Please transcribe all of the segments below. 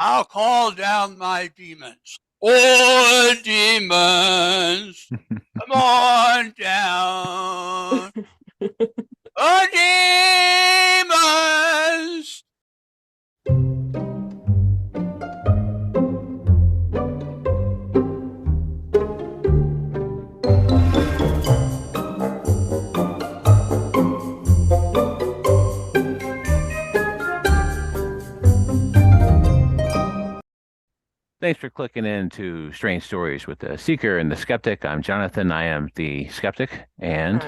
I'll call down my demons. Oh, demons, come on down. Oh, demons. Thanks for clicking into Strange Stories with the Seeker and the Skeptic. I'm Jonathan. I am the Skeptic. And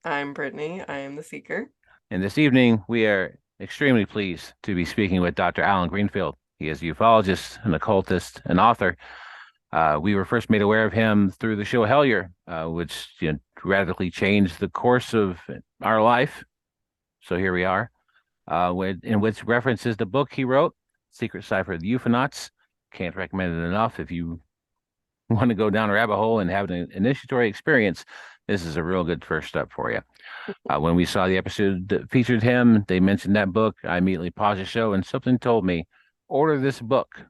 I'm Brittany. I am the Seeker. this evening, we are extremely pleased to be speaking with Dr. Alan Greenfield. He is a ufologist, an occultist, an author. We were first made aware of him through the show Hellier, which radically changed the course of our life. So here we are, in which references the book he wrote, Secret Cipher of the Ufonauts. Can't recommend it enough. If you want to go down a rabbit hole and have an initiatory experience, this is a real good first step for you. When we saw the episode that featured him, they mentioned that book. I immediately paused the show and something told me, order this book,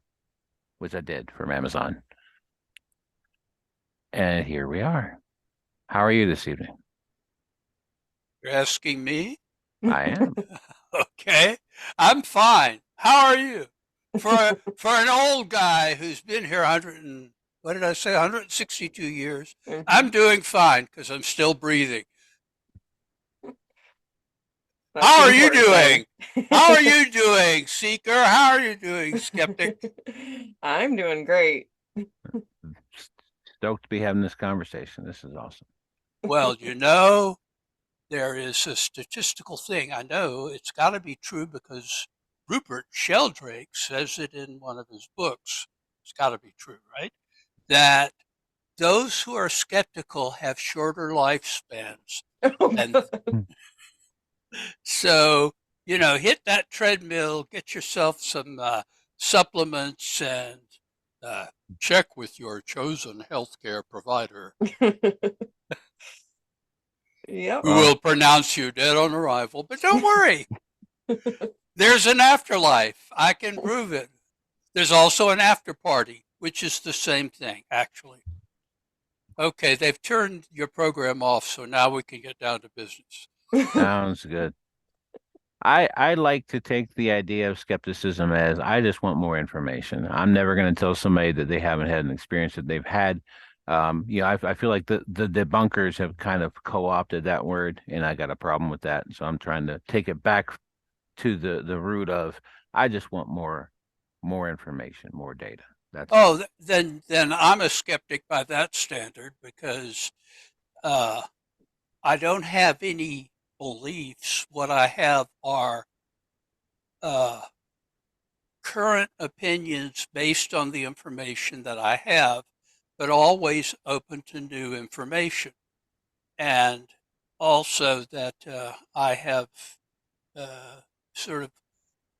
which I did from Amazon. And here we are. How are you this evening? You're asking me? I am. Okay, I'm fine. How are you? For an old guy who's been here 162 years, I'm doing fine because I'm still breathing. How are you doing? How are you doing, Seeker? How are you doing, Skeptic? I'm doing great. Stoked to be having this conversation. This is awesome. Well, there is a statistical thing. I know it's got to be true because Rupert Sheldrake says it in one of his books. It's got to be true, right? That those who are skeptical have shorter lifespans. And so, hit that treadmill, get yourself some supplements, and check with your chosen healthcare provider. Yep. Who will pronounce you dead on arrival. But don't worry. There's an afterlife. I can prove it. There's also an after party, which is the same thing, actually. Okay, they've turned your program off, so now we can get down to business. Sounds good. I like to take the idea of skepticism as I just want more information. I'm never going to tell somebody that they haven't had an experience that they've had. I feel like the debunkers have kind of co-opted that word, and I got a problem with that. So I'm trying to take it back to the root of I just want more information, more data. Then I'm a skeptic by that standard because I don't have any beliefs. What I have are current opinions based on the information that I have, but always open to new information. And also that I have sort of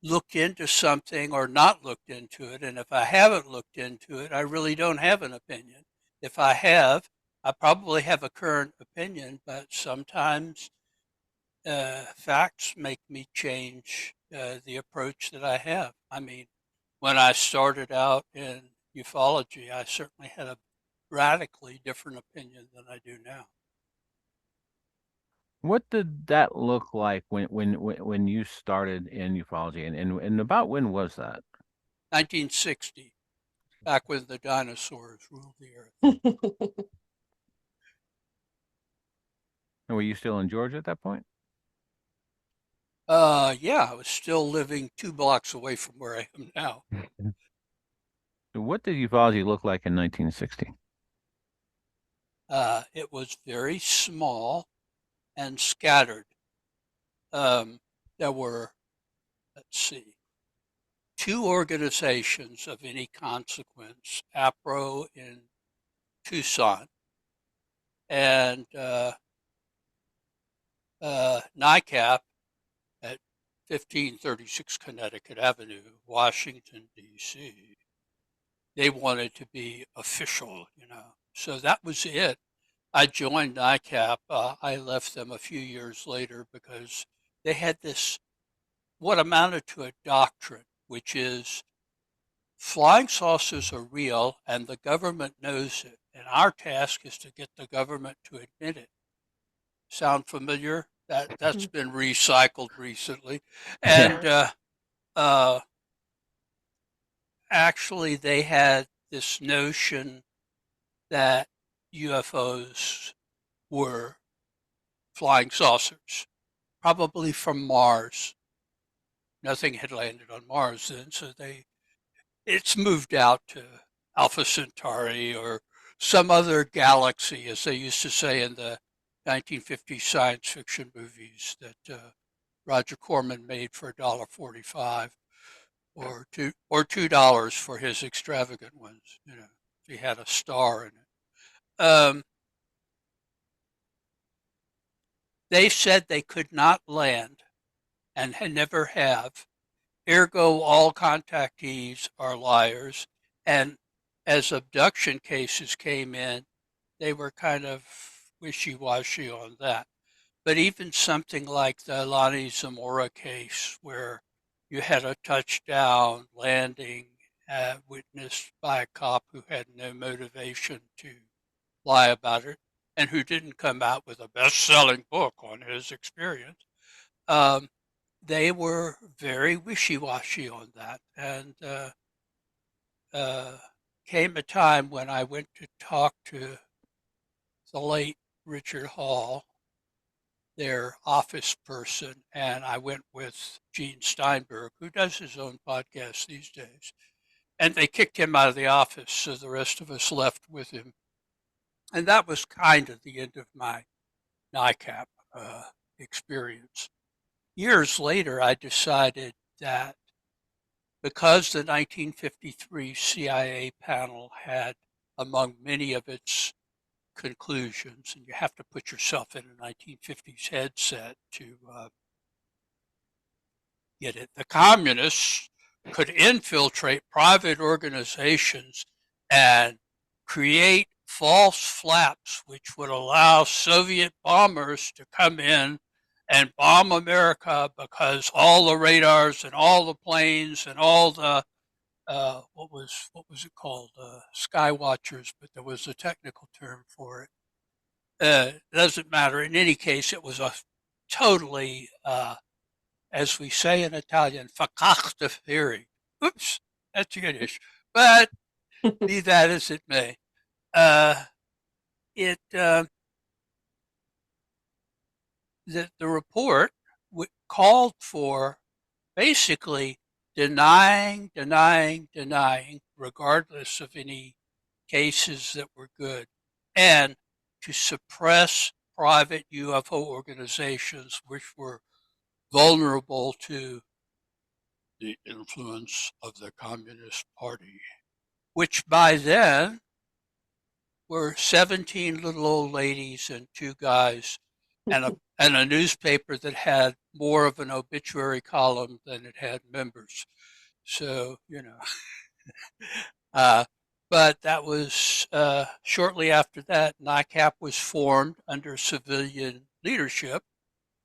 looked into something or not looked into it. And if I haven't looked into it, I really don't have an opinion. If I have, I probably have a current opinion, but sometimes facts make me change the approach that I have. I mean, when I started out in ufology, I certainly had a radically different opinion than I do now. What did that look like when you started in ufology, and about when was that? 1960, back when the dinosaurs ruled the earth. And were you still in Georgia at that point? Yeah, I was still living 2 blocks away from where I am now. So what did ufology look like in 1960? It was very small and scattered. There were, let's see, 2 organizations of any consequence, APRO in Tucson and NICAP at 1536 Connecticut Avenue, Washington, D.C. They wanted to be official, So that was it. I joined NICAP. I left them a few years later because they had this, what amounted to a doctrine, which is flying saucers are real and the government knows it. And our task is to get the government to admit it. Sound familiar? That's been recycled recently. And uh, actually, they had this notion that UFOs were flying saucers, probably from Mars. Nothing had landed on Mars then, so it's moved out to Alpha Centauri or some other galaxy, as they used to say in the 1950s science fiction movies that Roger Corman made for $1.45 or $2 for his extravagant ones. You know, if he had a star in it. They said they could not land and never have. Ergo, all contactees are liars. And as abduction cases came in, they were kind of wishy-washy on that. But even something like the Lonnie Zamora case, where you had a touchdown landing witnessed by a cop who had no motivation to lie about it and who didn't come out with a best-selling book on his experience, they were very wishy-washy on that. And came a time when I went to talk to the late Richard Hall, their office person, and I went with Gene Steinberg, who does his own podcast these days. And they kicked him out of the office, so the rest of us left with him. And that was kind of the end of my NICAP experience. Years later, I decided that because the 1953 CIA panel had, among many of its conclusions, and you have to put yourself in a 1950s headset to get it, the communists could infiltrate private organizations and create false flaps which would allow Soviet bombers to come in and bomb America because all the radars and all the planes and all the what was it called, sky watchers, but there was a technical term for it. Doesn't matter. In any case, it was a totally, as we say in Italian, fakakta theory. Oops, that's Yiddish. But be that as it may, it the report called for basically denying, regardless of any cases that were good, and to suppress private UFO organizations which were vulnerable to the influence of the Communist Party, which by then were 17 little old ladies and two guys and a newspaper that had more of an obituary column than it had members. So, you know, but that was shortly after that, NICAP was formed under civilian leadership,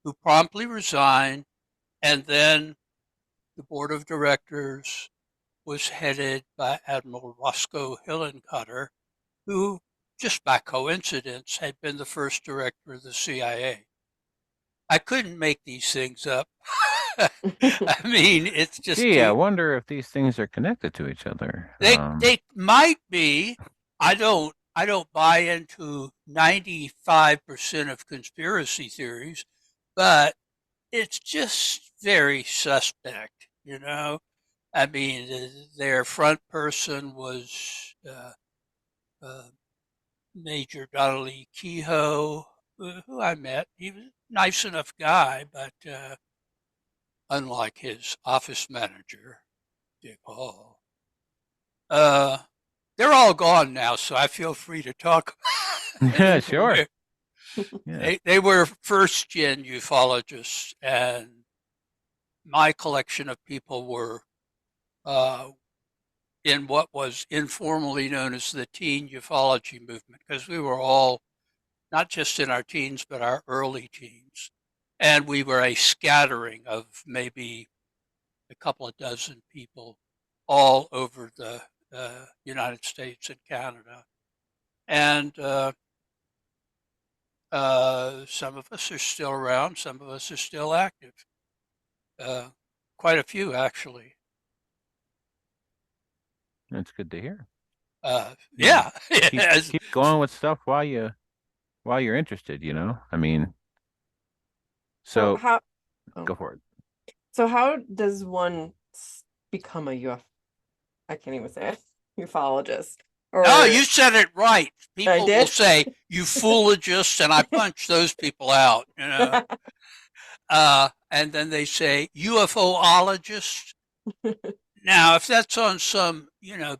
who promptly resigned, and then the board of directors was headed by Admiral Roscoe Hillenkotter, who, just by coincidence, had been the first director of the CIA. I couldn't make these things up. I mean, it's just Gee, I wonder if these things are connected to each other. they might be. I don't buy into 95% of conspiracy theories, but it's just very suspect, you know. I mean, their front person was Major Donnelly Kehoe, who I met. He was a nice enough guy, but unlike his office manager, Dick Hall. They're all gone now, so I feel free to talk. Yeah, sure. Yeah. They were first gen ufologists, and my collection of people were in what was informally known as the teen ufology movement, because we were all not just in our teens, but our early teens. And we were a scattering of maybe a couple of dozen people all over the United States and Canada. And some of us are still around, some of us are still active. Quite a few, actually. That's good to hear. Yeah, Keep going with stuff while you're interested, I mean, So so how go oh, for it. so how does one become a I can't even say it, ufologist? oh, Or you said it right. I People will did? say ufologist, and I punch those people out, and then they say ufologist. Now, if that's on some,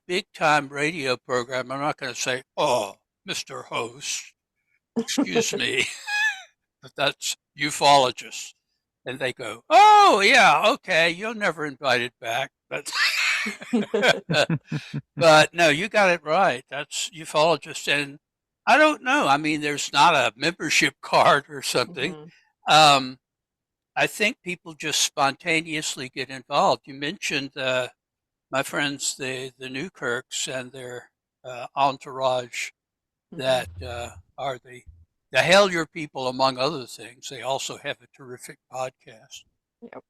big time radio program, I'm not going to say, oh, Mr. Host, excuse me, but that's ufologist. And they go, oh, yeah, okay, you're never invited back. But, but no, you got it right. That's ufologist. And I don't know. I mean, there's not a membership card or something. Mhm. Um, I think people just spontaneously get involved. You mentioned my friends, the Newkirks and their entourage that Mhm. are the Hellier people, among other things. They also have a terrific podcast Yep.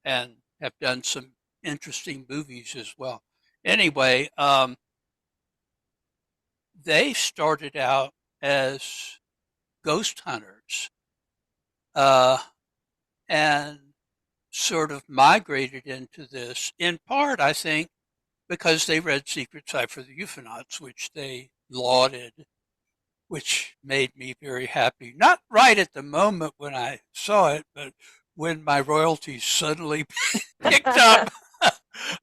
and have done some interesting movies as well. Anyway, they started out as ghost hunters uh, and sort of migrated into this, in part, I think, because they read Secret Cipher of the Ufonauts, which they lauded, which made me very happy. Not right at the moment when I saw it, but when my royalties suddenly picked up,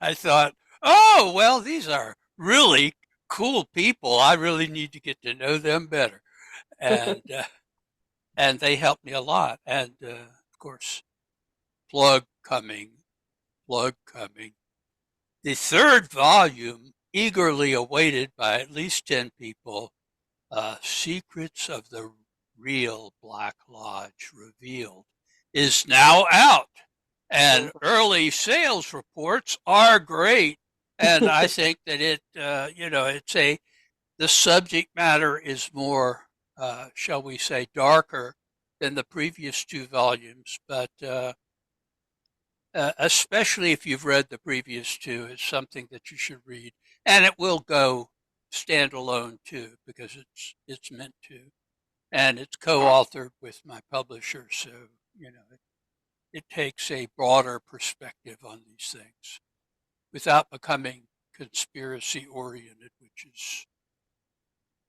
I thought, oh, well, these are really cool people. I really need to get to know them better. And, uh, and they helped me a lot. And of course, plug coming, plug coming. The third volume, eagerly awaited by at least 10 people, Secrets of the Real Black Lodge Revealed, is now out. And Oh. early sales reports are great. And I think that the subject matter is more, shall we say, darker than the previous two volumes. But especially if you've read the previous two, it's something that you should read, and it will go standalone too because it's meant to, and it's co-authored with my publisher, so it takes a broader perspective on these things without becoming conspiracy oriented, which is,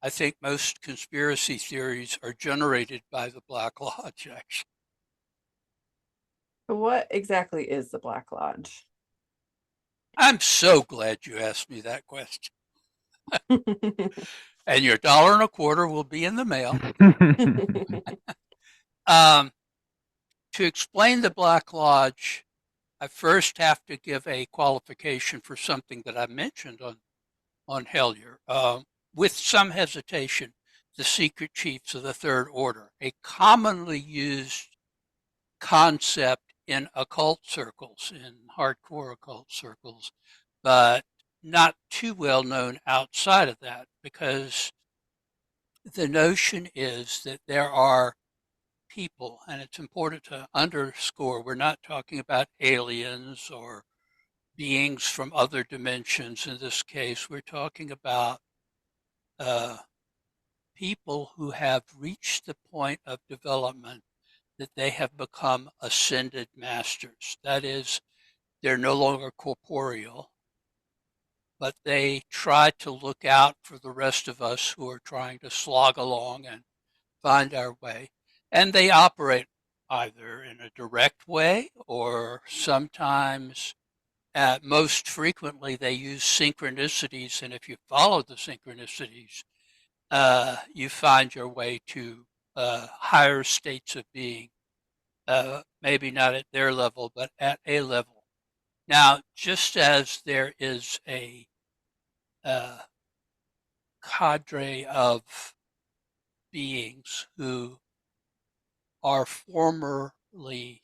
I think, most conspiracy theories are generated by the Black Lodge. Actually, What exactly is the Black Lodge? I'm so glad you asked me that question. And your $1.25 will be in the mail. Um, to explain the Black Lodge, I first have to give a qualification for something that I mentioned on Hellier, with some hesitation. The secret chiefs of the Third Order, a commonly used concept in occult circles, in hardcore occult circles, but not too well known outside of that, because the notion is that there are people, and it's important to underscore we're not talking about aliens or beings from other dimensions. In this case, we're talking about uh, people who have reached the point of development that they have become ascended masters. That is, they're no longer corporeal, but they try to look out for the rest of us who are trying to slog along and find our way. And they operate either in a direct way or sometimes, most frequently, they use synchronicities. And if you follow the synchronicities, you find your way to higher states of being, maybe not at their level, but at a level. Now, just as there is a uh, cadre of beings who are formerly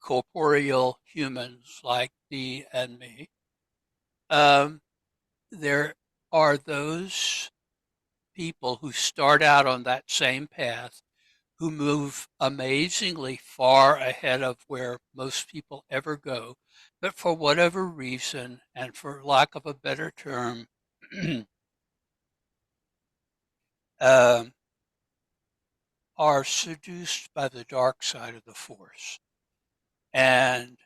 corporeal humans like thee and me, Um, there are those people who start out on that same path who move amazingly far ahead of where most people ever go, but for whatever reason, and for lack of a better term, um, are seduced by the dark side of the force. And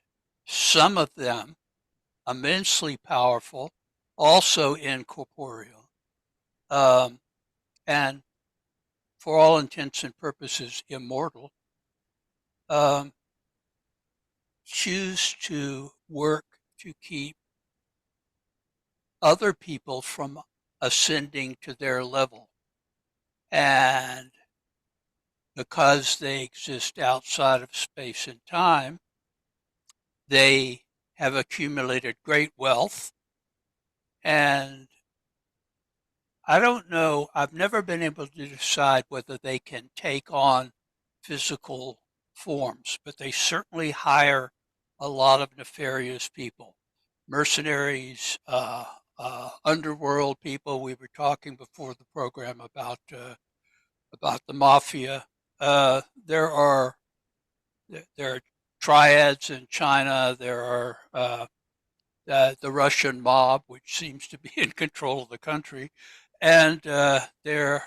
some of them, immensely powerful, also incorporeal, um, and for all intents and purposes immortal, um, choose to work to keep other people from ascending to their level. And because they exist outside of space and time, they have accumulated great wealth. And I don't know, I've never been able to decide whether they can take on physical forms, but they certainly hire a lot of nefarious people, mercenaries, underworld people. We were talking before the program about the mafia. There are triads in China. There are the Russian mob, which seems to be in control of the country, and they're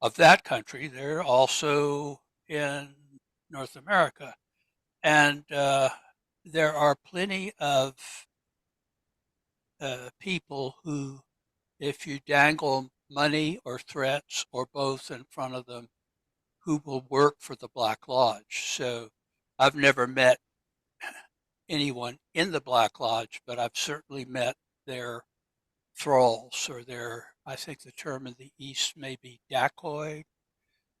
of that country. They're also in North America, and there are plenty of people who, if you dangle money or threats or both in front of them, who will work for the Black Lodge. So I've never met anyone in the Black Lodge, but I've certainly met their thralls or their, I think the term in the East may be dacoit.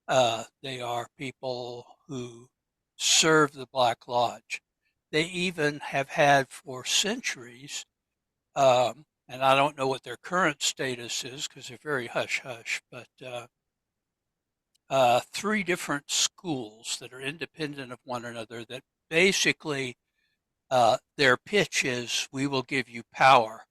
They are people who serve the Black Lodge. They even have had for centuries, and I don't know what their current status is because they're very hush hush, but three different schools that are independent of one another that basically their pitch is we will give you power.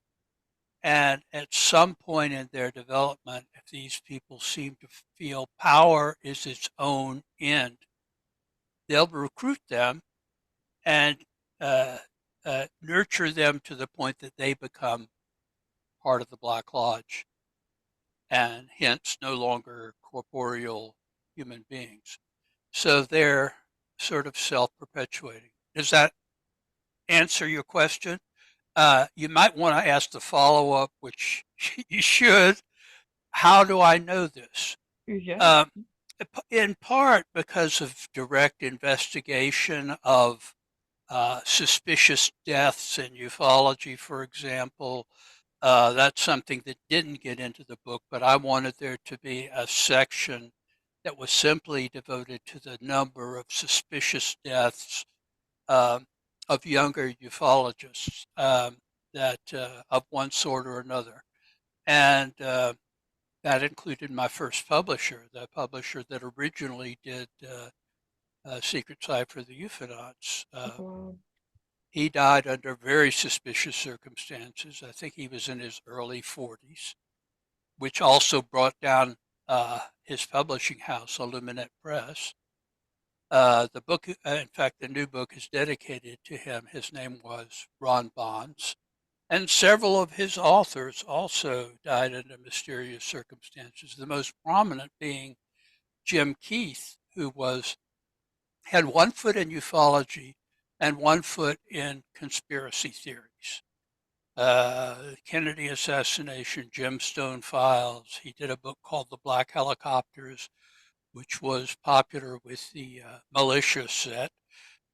And at some point in their development, if these people seem to feel power is its own end, they'll recruit them and uh, nurture them to the point that they become part of the Black Lodge and hence no longer corporeal human beings. So they're sort of self perpetuating. Does that answer your question? You might want to ask the follow up, which you should. How do I know this? Yeah. Um, in part because of direct investigation of suspicious deaths in ufology, for example. That's something that didn't get into the book, but I wanted there to be a section that was simply devoted to the number of suspicious deaths um, of younger ufologists that of one sort or another. And that included my first publisher, the publisher that originally did Secret Cipher, the Ufonauts. Wow. He died under very suspicious circumstances. I think he was in his early 40s, which also brought down his publishing house, Illuminate Press. The book, in fact, the new book is dedicated to him. His name was Ron Bonds. And several of his authors also died under mysterious circumstances, the most prominent being Jim Keith, who had one foot in ufology and one foot in conspiracy theories. Kennedy assassination, Gemstone files. He did a book called The Black Helicopters, which was popular with the militia set.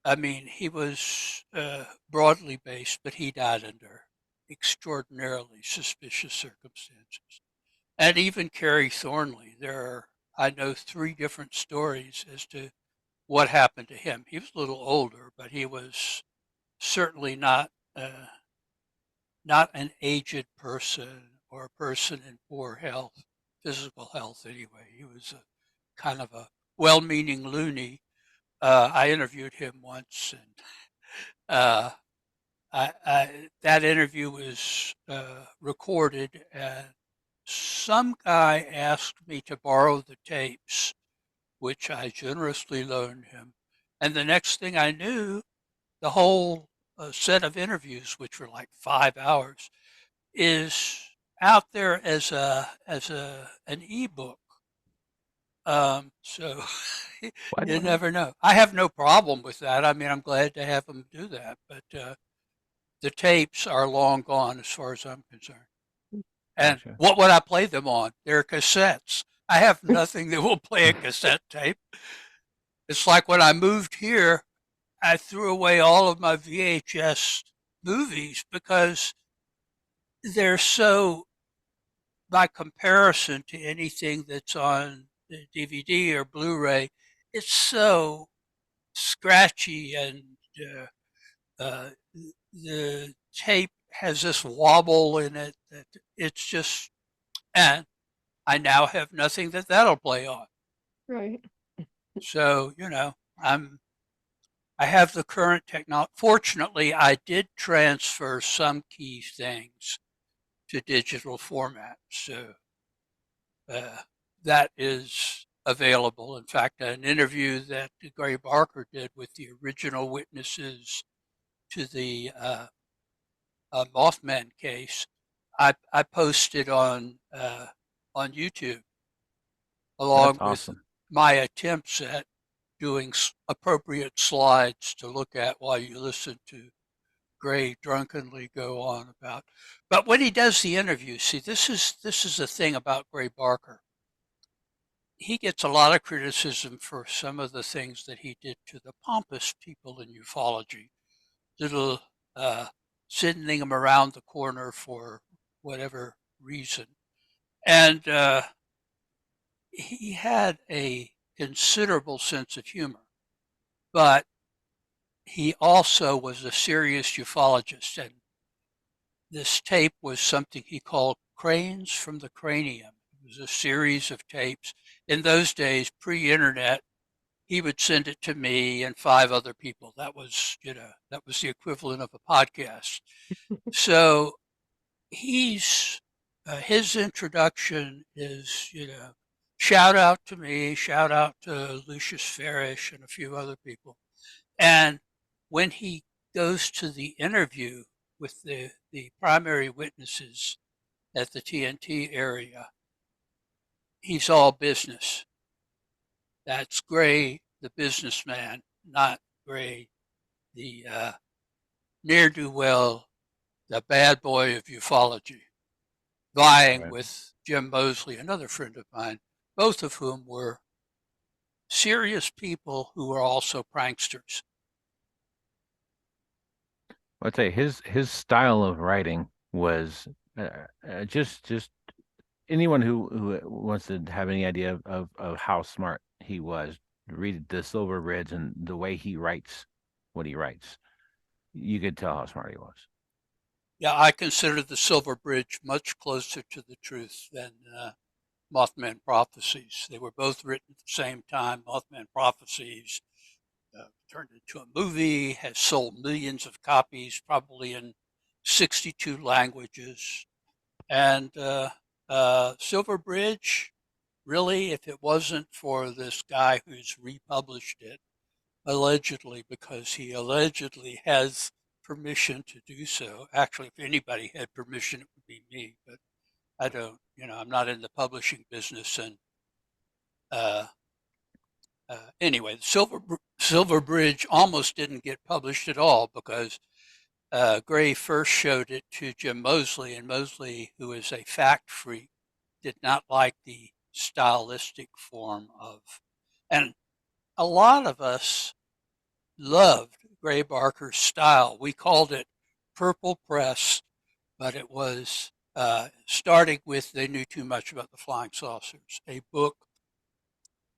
I mean, he was broadly based, but he died under extraordinarily suspicious circumstances. And even Kerry Thornley, I know three different stories as to what happened to him. He was a little older, but he was certainly not an aged person or a person in poor health, physical health anyway. He was a kind of a well-meaning loony. I interviewed him once, and uh, that interview was recorded, and some guy asked me to borrow the tapes, which I generously loaned him. And the next thing I knew, the whole set of interviews, which were like 5 hours, is out there as an ebook. So What? you never know. I have no problem with that. I mean, I'm glad to have them do that, but the tapes are long gone as far as I'm concerned. And Gotcha. what would I play them on? They're cassettes. I have nothing that will play a cassette tape. It's like when I moved here, I threw away all of my VHS movies because they're so, by comparison to anything that's on the DVD or Blu-ray, it's so scratchy, and uh, the tape has this wobble in it that it's just, and I now have nothing that'll play on. Right. So, I have the current technology. Fortunately, I did transfer some key things to digital format. So uh, that is available. In fact, an interview that Gray Barker did with the original witnesses to the Mothman case, I posted on YouTube, That's along with awesome. my attempts at doing appropriate slides to look at while you listen to Gray drunkenly go on about. But when he does the interview, see, this is the thing about Gray Barker. He gets a lot of criticism for some of the things that he did to the pompous people in ufology, little sending them around the corner for whatever reason. And he had a considerable sense of humor, but he also was a serious ufologist. And this tape was something he called Cranes from the Cranium. It was a series of tapes. In those days, pre-internet, he would send it to me and 5 other people. That was the equivalent of a podcast. So his introduction is, shout out to me, shout out to Lucius Farish and a few other people. And when he goes to the interview with the primary witnesses at the TNT area, he's all business. That's Gray, the businessman, not Gray, the ne'er-do-well, the bad boy of ufology, vying Right. with Jim Moseley, another friend of mine, both of whom were serious people who were also pranksters. I'd say his style of writing was just anyone who wants to have any idea of how smart he was, read the Silver Bridge and the way he writes what he writes, you could tell how smart he was. Yeah, I consider the Silver Bridge much closer to the truth than Mothman Prophecies. They were both written at the same time. Mothman Prophecies turned into a movie, has sold millions of copies, probably in 62 languages. And Silver Bridge, really, if it wasn't for this guy who's republished it, allegedly, because he allegedly has permission to do so. Actually, if anybody had permission, it would be me, but I don't. I'm not in the publishing business. And uh, anyway, Silver Bridge almost didn't get published at all because Gray first showed it to Jim Moseley, and Moseley, who is a fact freak, did not like the stylistic form of. And a lot of us loved Gray Barker's style. We called it Purple Press, but it was starting with They Knew Too Much About the Flying Saucers, a book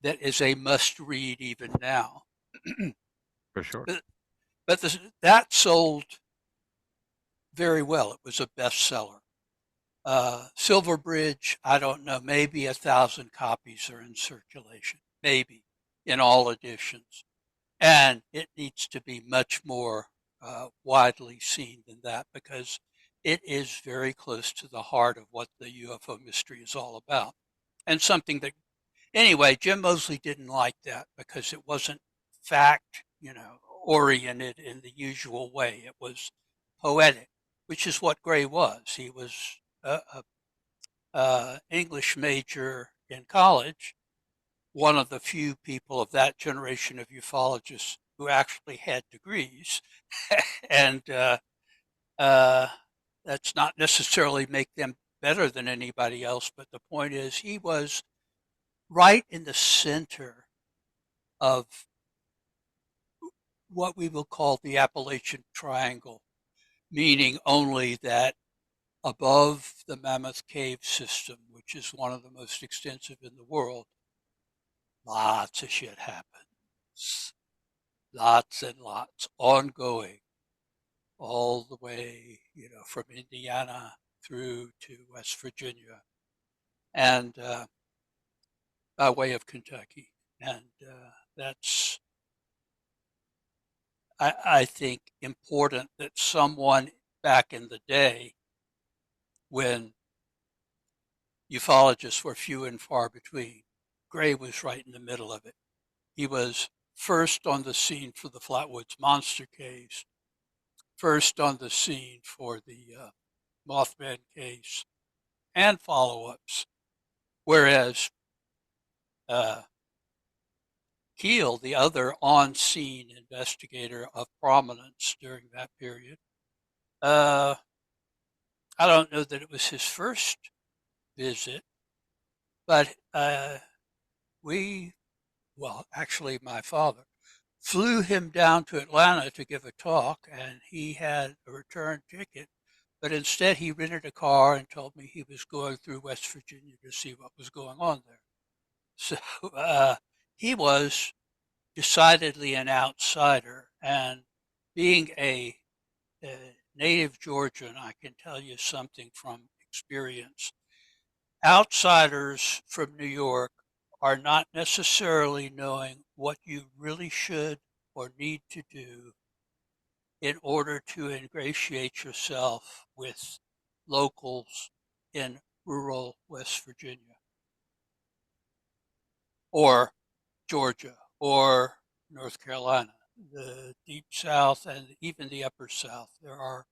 that is a must read even now. For sure. But that sold very well. It was a bestseller. Silver Bridge, I don't know, maybe 1,000 copies are in circulation, maybe in all editions. And it needs to be much more widely seen than that, because it is very close to the heart of what the UFO mystery is all about. And something that, anyway, Jim Moseley didn't like that because it wasn't fact, oriented in the usual way. It was poetic, which is what Gray was. He was a English major in college, one of the few people of that generation of ufologists who actually had degrees. And uh, that's not necessarily make them better than anybody else, but the point is he was right in the center of what we will call the Appalachian Triangle, meaning only that above the Mammoth Cave system, which is one of the most extensive in the world, lots of shit happens. Lots and lots, ongoing, all the way, from Indiana through to West Virginia and by way of Kentucky. And that's, I think, important that someone back in the day when ufologists were few and far between, Gray was right in the middle of it. He was first on the scene for the Flatwoods Monster Caves, first on the scene for the Mothman case, and follow-ups. Whereas Keel, the other on-scene investigator of prominence during that period, I don't know that it was his first visit, but actually my father flew him down to Atlanta to give a talk, and he had a return ticket, but instead he rented a car and told me he was going through West Virginia to see what was going on there. So he was decidedly an outsider, and being a native Georgian, I can tell you something from experience. Outsiders from New York are not necessarily knowing what you really should or need to do in order to ingratiate yourself with locals in rural West Virginia or Georgia or North Carolina, the deep South, and even the upper South. There are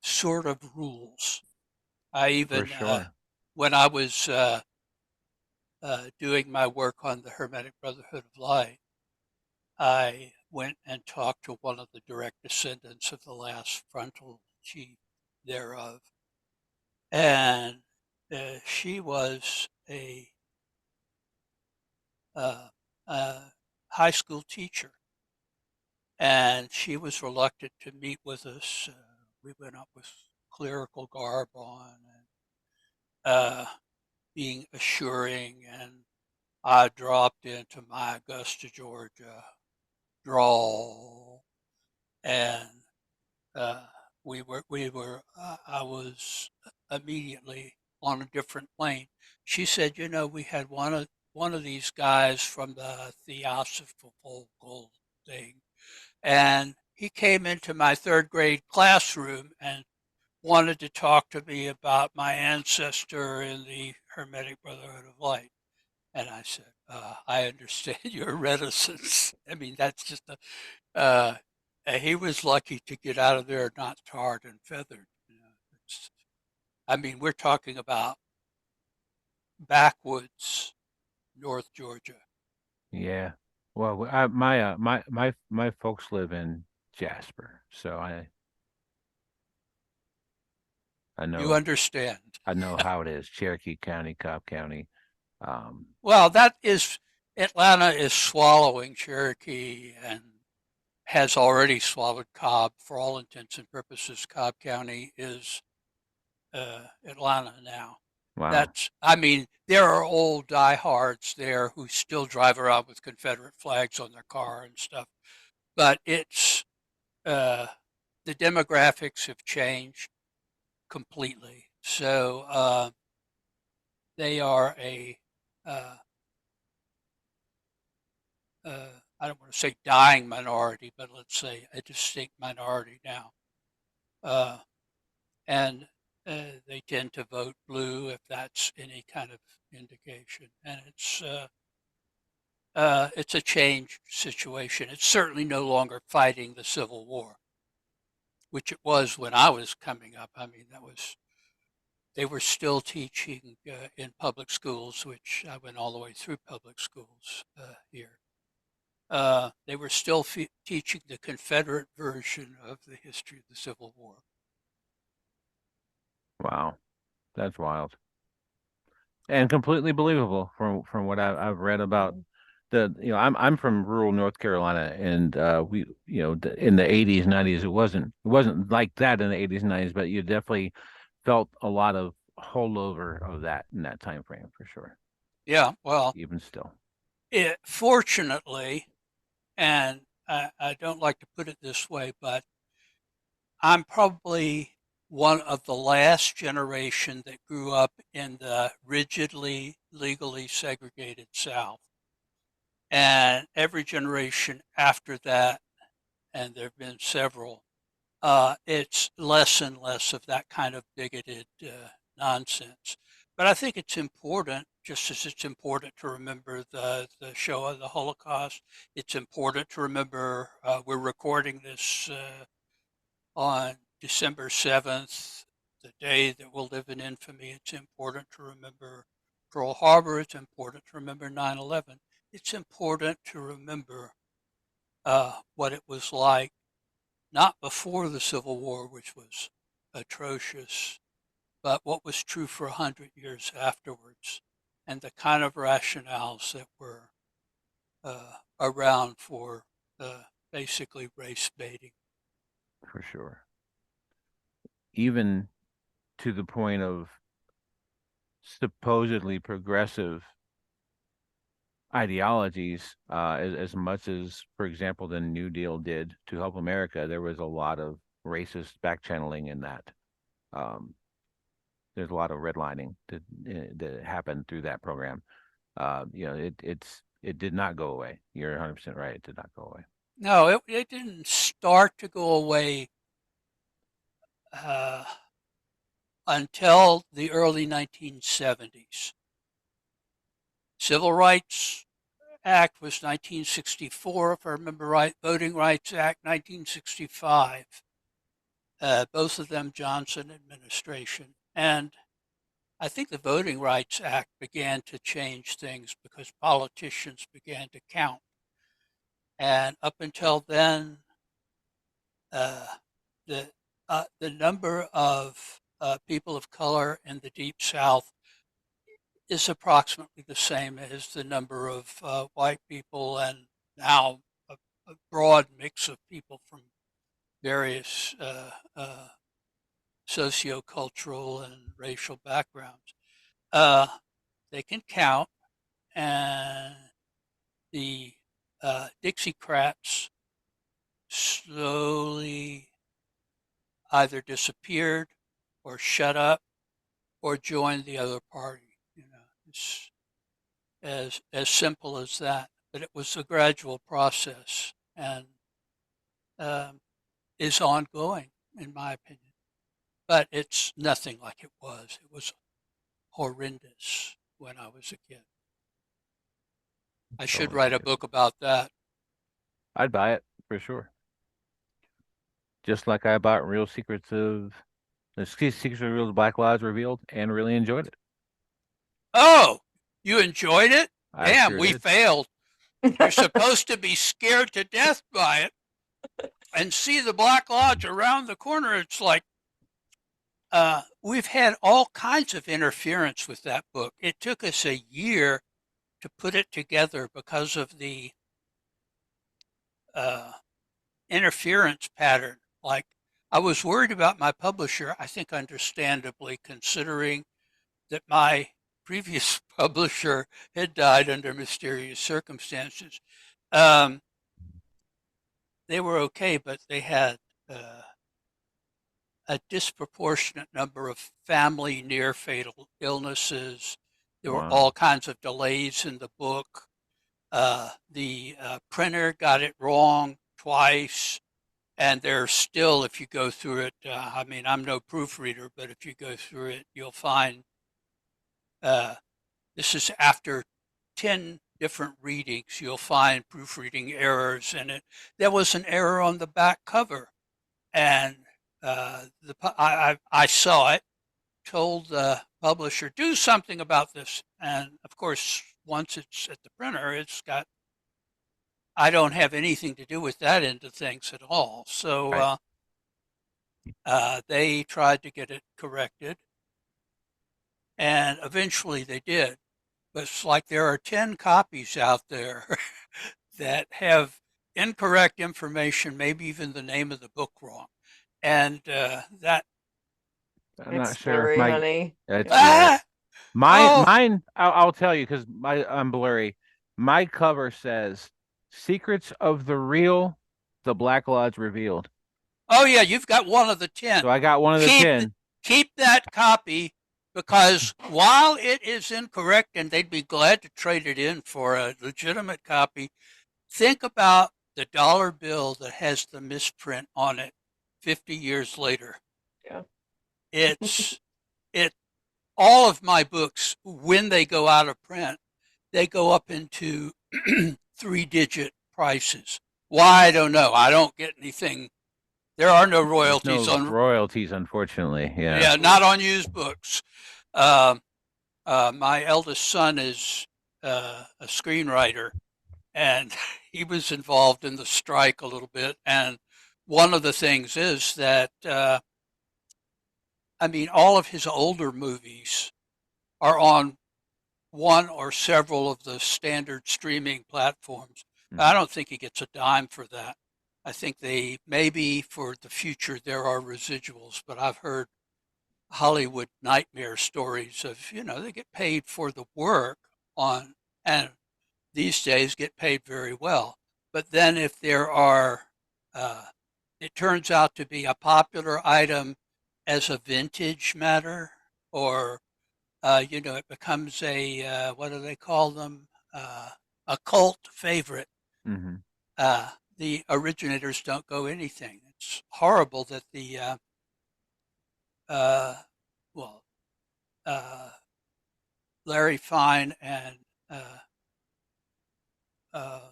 sort of rules. I For even, sure. when I was doing my work on the Hermetic Brotherhood of Light, I went and talked to one of the direct descendants of the last frontal chief thereof. And she was uh, a high school teacher. And she was reluctant to meet with us. We went up with clerical garb on and being assuring. And I dropped into my Augusta, Georgia drawl, and uh, I was immediately on a different plane. She said, we had one of these guys from the Theosophical Gold thing, and he came into my third grade classroom and wanted to talk to me about my ancestor in the Hermetic Brotherhood of Light. And I said, I understand your reticence. I mean, that's just he was lucky to get out of there not tarred and feathered. I mean, we're talking about backwoods North Georgia. Yeah. Well, my folks live in Jasper, so I You know understand. I know how it is. Cherokee County, Cobb County. Well, Atlanta is swallowing Cherokee and has already swallowed Cobb. For all intents and purposes, Cobb County is Atlanta now. Wow. I mean, there are old diehards there who still drive around with Confederate flags on their car and stuff. But uh, the demographics have changed completely. So they are a uh, I don't want to say dying minority, but let's say a distinct minority now. And they tend to vote blue if that's any kind of indication. And it's a changed situation. It's certainly no longer fighting the Civil War, which it was when I was coming up. I mean, they were still teaching in public schools, which I went all the way through public schools here. They were still teaching the Confederate version of the history of the Civil War. Wow, that's wild and completely believable from what I've read about I'm from rural North Carolina, and we in the 80s 90s it wasn't like that in the 80s 90s, but you definitely felt a lot of holdover of that in that time frame for sure. Yeah, well, Even still, fortunately, and I don't like to put it this way, but I'm probably one of the last generation that grew up in the rigidly legally segregated South. And every generation after that, and there have been several, it's less and less of that kind of bigoted nonsense. But I think it's important, just as it's important to remember the Shoah, the Holocaust. It's important to remember we're recording this on December 7th, the day that will live in infamy. It's important to remember Pearl Harbor. It's important to remember 9/11. It's important to remember what it was like, not before the Civil War, which was atrocious, but what was true for 100 years afterwards, and the kind of rationales that were around for basically race baiting. for sure. Even to the point of supposedly progressive ideologies, as much as, for example, the New Deal did to help America, there was a lot of racist back channeling in that. Um, there's a lot of redlining that happened through that program. It did not go away. You're 100% right. It did not go away. No, it didn't start to go away uh, until the early 1970s. Civil Rights Act was 1964, if I remember right. Voting Rights Act, 1965. Both of them Johnson administration. And I think the Voting Rights Act began to change things because politicians began to count. And up until then, uh, the number of people of color in the Deep South is approximately the same as the number of white people, and now a broad mix of people from various sociocultural and racial backgrounds. They can count, and the Dixiecrats slowly either disappeared or shut up or joined the other party. It's as simple as that. But it was a gradual process and is ongoing, in my opinion. But it's nothing like it was. It was horrendous when I was a kid. I should Totally write a forgiven. book about that. I'd buy it for sure. Just like I bought Real Secrets of Real Black Lives Revealed and really enjoyed it. Oh, you enjoyed it? I Damn, sure we did. failed. You're supposed to be scared to death by it and see the Black Lodge around the corner. It's like we've had all kinds of interference with that book. It took us a year to put it together because of the interference pattern. Like, I was worried about my publisher, I think understandably, considering that my previous publisher had died under mysterious circumstances. They were okay, but they had a disproportionate number of family near fatal illnesses. There were all Wow. kinds of delays in the book. The printer got it wrong twice, and there's still, if you go through it, I mean, I'm no proofreader, but if you go through it, you'll find uh, this is after 10 different readings, you'll find proofreading errors in it. There was an error on the back cover, and I saw it, told the publisher, do something about this. And of course, once it's at the printer, I don't have anything to do with that end of things at all. So Right. they tried to get it corrected, and eventually they did. But it's like there are 10 copies out there that have incorrect information, maybe even the name of the book wrong. And that, I'm It's not sure. blurry, honey. It's Yeah. yeah. ah, Mine, oh, mine. I'll tell you because I'm blurry. My cover says "Secrets of the Real, the Black Lodge Revealed." oh yeah, you've got one of the So 10. I got one of the Keep, 10. keep that copy, because while it is incorrect and they'd be glad to trade it in for a legitimate copy, think about the dollar bill that has the misprint on it 50 years later. Yeah. It's it all of my books, when they go out of print, they go up into 3-digit prices. Why, I don't know. I don't get anything. There are no There's royalties no on, royalties, unfortunately. Yeah. yeah, not on used books. Um, my eldest son is a screenwriter, and he was involved in the strike a little bit. And one of the things is that, I mean, all of his older movies are on one or several of the standard streaming platforms. I Mhm. don't think he gets a dime for that. I think they maybe for the future there are residuals, but I've heard Hollywood nightmare stories of, they get paid for the work on, and these days get paid very well. But then if there are, uh, it turns out to be a popular item as a vintage matter, or it becomes a what do they call them? A cult favorite. Mhm. The originators don't go anything. It's horrible that uh, well, uh, Larry Fine and uh, uh,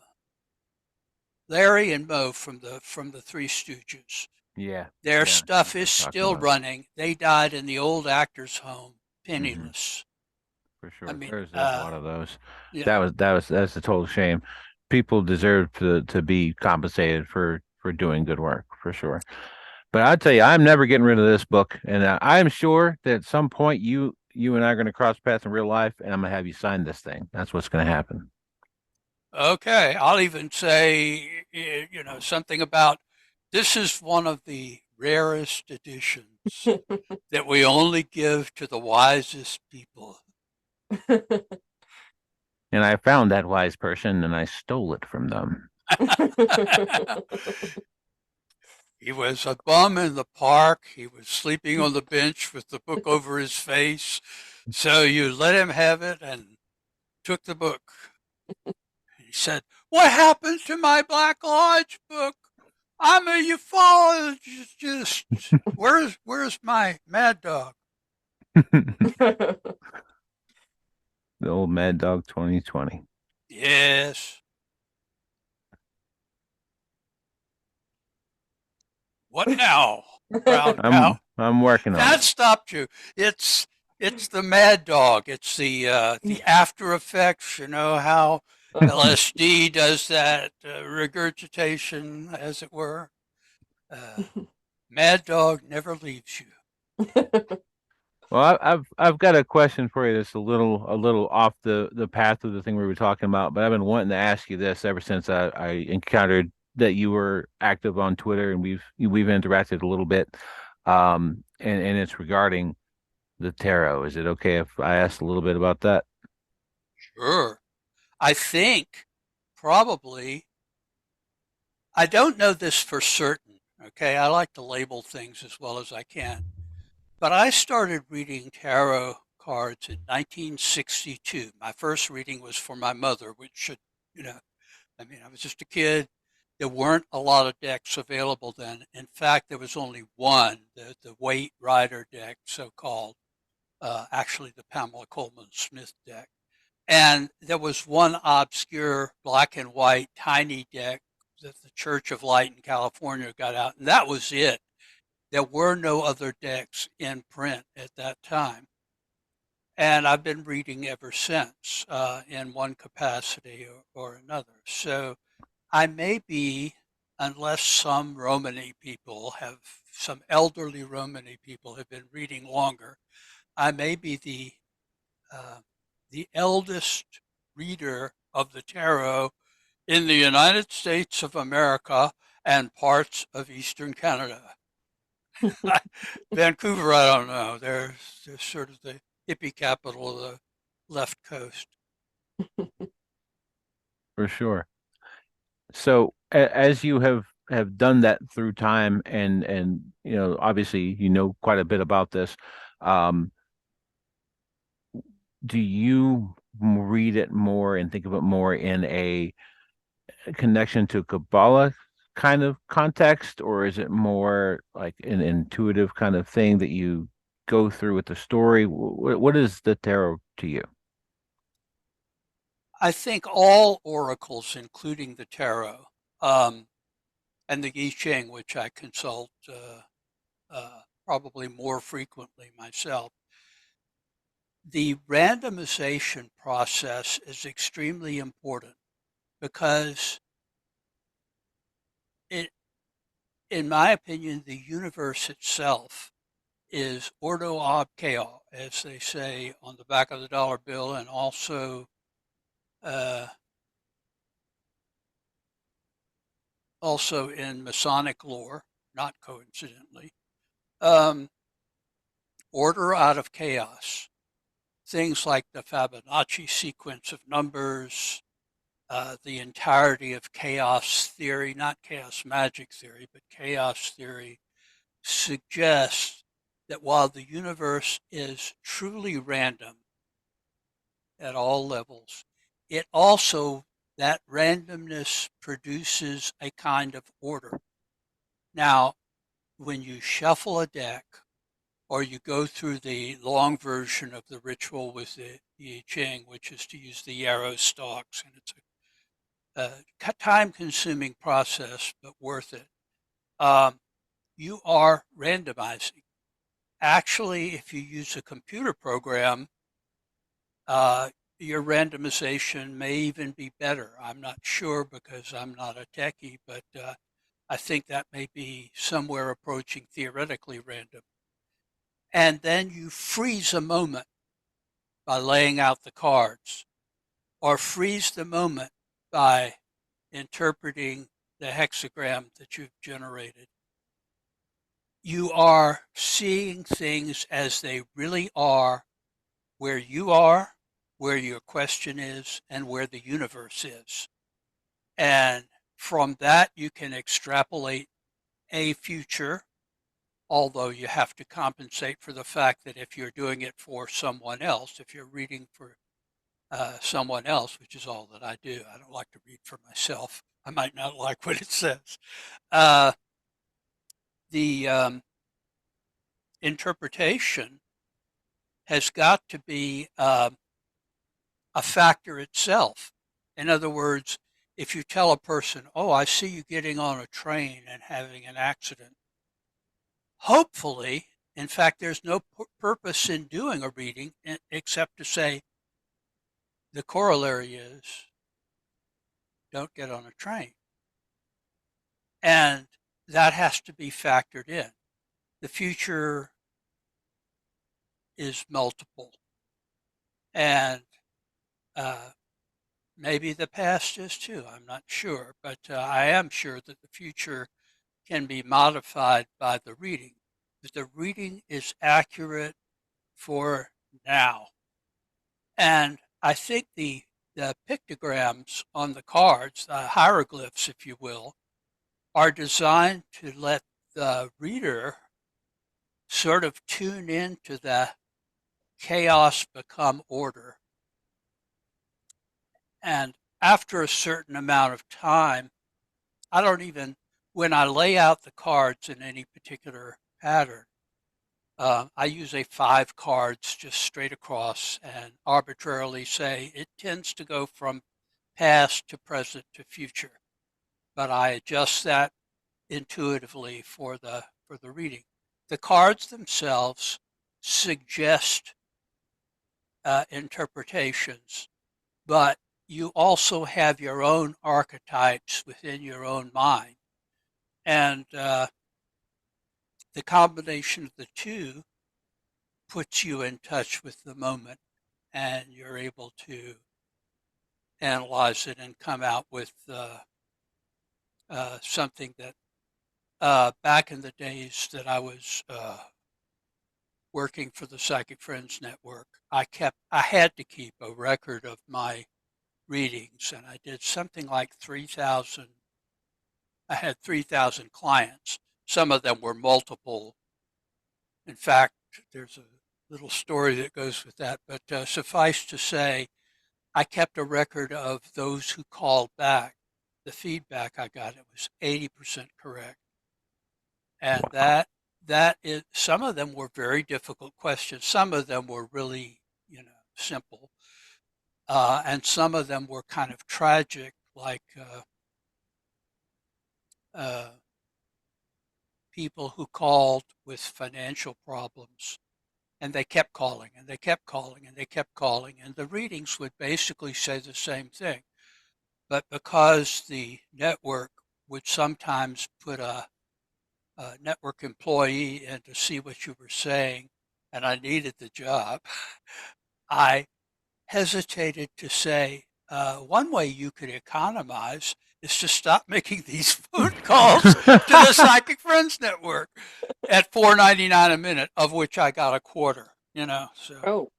Larry and Moe from the Three Stooges. Yeah. Their Yeah. I know stuff what you're is talking still about. running. They died in the old actors' home, Hmm. penniless. For I sure. mean, There's a lot of those. yeah. That's a total shame. People deserve to be compensated for doing good work, for sure. But I tell you, I'm never getting rid of this book, and I'm sure that at some point you and I are going to cross paths in real life, and I'm going to have you sign this thing. That's what's going to happen. Okay, I'll even say, something about this is one of the rarest editions that we only give to the wisest people. And I found that wise person, and I stole it from them. He was a bum in the park. He was sleeping on the bench with the book over his face. So you let him have it and took the book. He said, "What happened to my Black Lodge book? I'm a ufologist. Where's my mad dog?" The old Mad Dog 2020. Yes. What now, brown cow? I'm working on That it. stopped you. It's it's the mad dog. It's the after effects. You know how LSD does that regurgitation, as it were. Uh, Mad dog never leaves you. Well, I've got a question for you that's a little off the path of the thing we were talking about, but I've been wanting to ask you this ever since I encountered that you were active on Twitter and we've interacted a little bit, and it's regarding the tarot. Is it okay if I ask a little bit about that? Sure. I think probably, I don't know this for certain. Okay, I like to label things as well as I can. But I started reading tarot cards in 1962. My first reading was for my mother, which should You know, I mean, I was just a kid. There weren't a lot of decks available then. In fact, there was only one, the weight rider deck, so called, actually the Pamela Coleman Smith deck. And there was one obscure black and white tiny deck that the Church of Light in California got out, and that was it. There were no other decks in print at that time. And I've been reading ever since in one capacity or another. So I may be, unless some Romany people have, some elderly Romany people have been reading longer, I may be uh, the eldest reader of the tarot in the United States of America and parts of Eastern Canada. Vancouver, I don't know. They're sort of the hippie capital of the left coast. For sure. So as you have done that through time, and you know, obviously you know quite a bit about this, um, do you read it more and think of it more in a connection to Kabbalah kind of context, or is it more like an intuitive kind of thing that you go through with the story? What is the tarot to you? I think all oracles, including the tarot um, and the I Ching, which I consult probably more frequently myself, the randomization process is extremely important because it, in my opinion, the universe itself is ordo ab chaos, as they say on the back of the dollar bill, and also uh, also in Masonic lore, not coincidentally. Um, Order out of chaos. Things like the Fibonacci sequence of numbers, the entirety of chaos theory, not chaos magic theory, but chaos theory, suggests that while the universe is truly random at all levels, it also, that randomness produces a kind of order. Now, when you shuffle a deck or you go through the long version of the ritual with the I Ching, which is to use the yarrow stalks, and it's a time-consuming process, but worth it. You are randomizing. Actually, if you use a computer program, your randomization may even be better. I'm not sure because I'm not a techie, but I think that may be somewhere approaching theoretically random. And then you freeze a moment by laying out the cards, or freeze the moment by interpreting the hexagram that you've generated. You are seeing things as they really are, where your question is, and where the universe is. And from that, you can extrapolate a future, although you have to compensate for the fact that if you're doing it for someone else, if you're reading for someone else, which is all that I do, I don't like to read for myself. I might not like what it says. Uh, the interpretation has got to be a factor itself. In other words, if you tell a person, oh, I see you getting on a train and having an accident, hopefully, in fact, there's no purpose in doing a reading except to say the corollary is don't get on a train. And that has to be factored in. The future is multiple, and uh, maybe the past is too. I'm not sure, but I am sure that the future can be modified by the reading. But the reading is accurate for now. And I think the pictograms on the cards, the hieroglyphs, if you will, are designed to let the reader sort of tune into the chaos become order. And after a certain amount of time, I don't even, when I lay out the cards in any particular pattern, I use a 5 cards just straight across and arbitrarily say it tends to go from past to present to future, but I adjust that intuitively for the reading. The cards themselves suggest interpretations, but you also have your own archetypes within your own mind, and the combination of the two puts you in touch with the moment, and you're able to analyze it and come out with something that back in the days that I was working for the Psychic Friends Network, I had to keep a record of my readings, and I did something like 3,000. I had 3,000 clients. Some of them were multiple. In fact, there's a little story that goes with that, but suffice to say, I kept a record of those who called back. The feedback I got, it was 80% correct. And Wow. that is, some of them were very difficult questions. Some of them were really, simple. And some of them were kind of tragic, like uh, people who called with financial problems, and they kept calling and they kept calling and they kept calling, and the readings would basically say the same thing. But because the network would sometimes put a network employee in to see what you were saying, and I needed the job, I hesitated to say, one way you could economize is to stop making these phone calls to the Psychic Friends Network at $4.99 a minute, of which I got a quarter, so. Oh,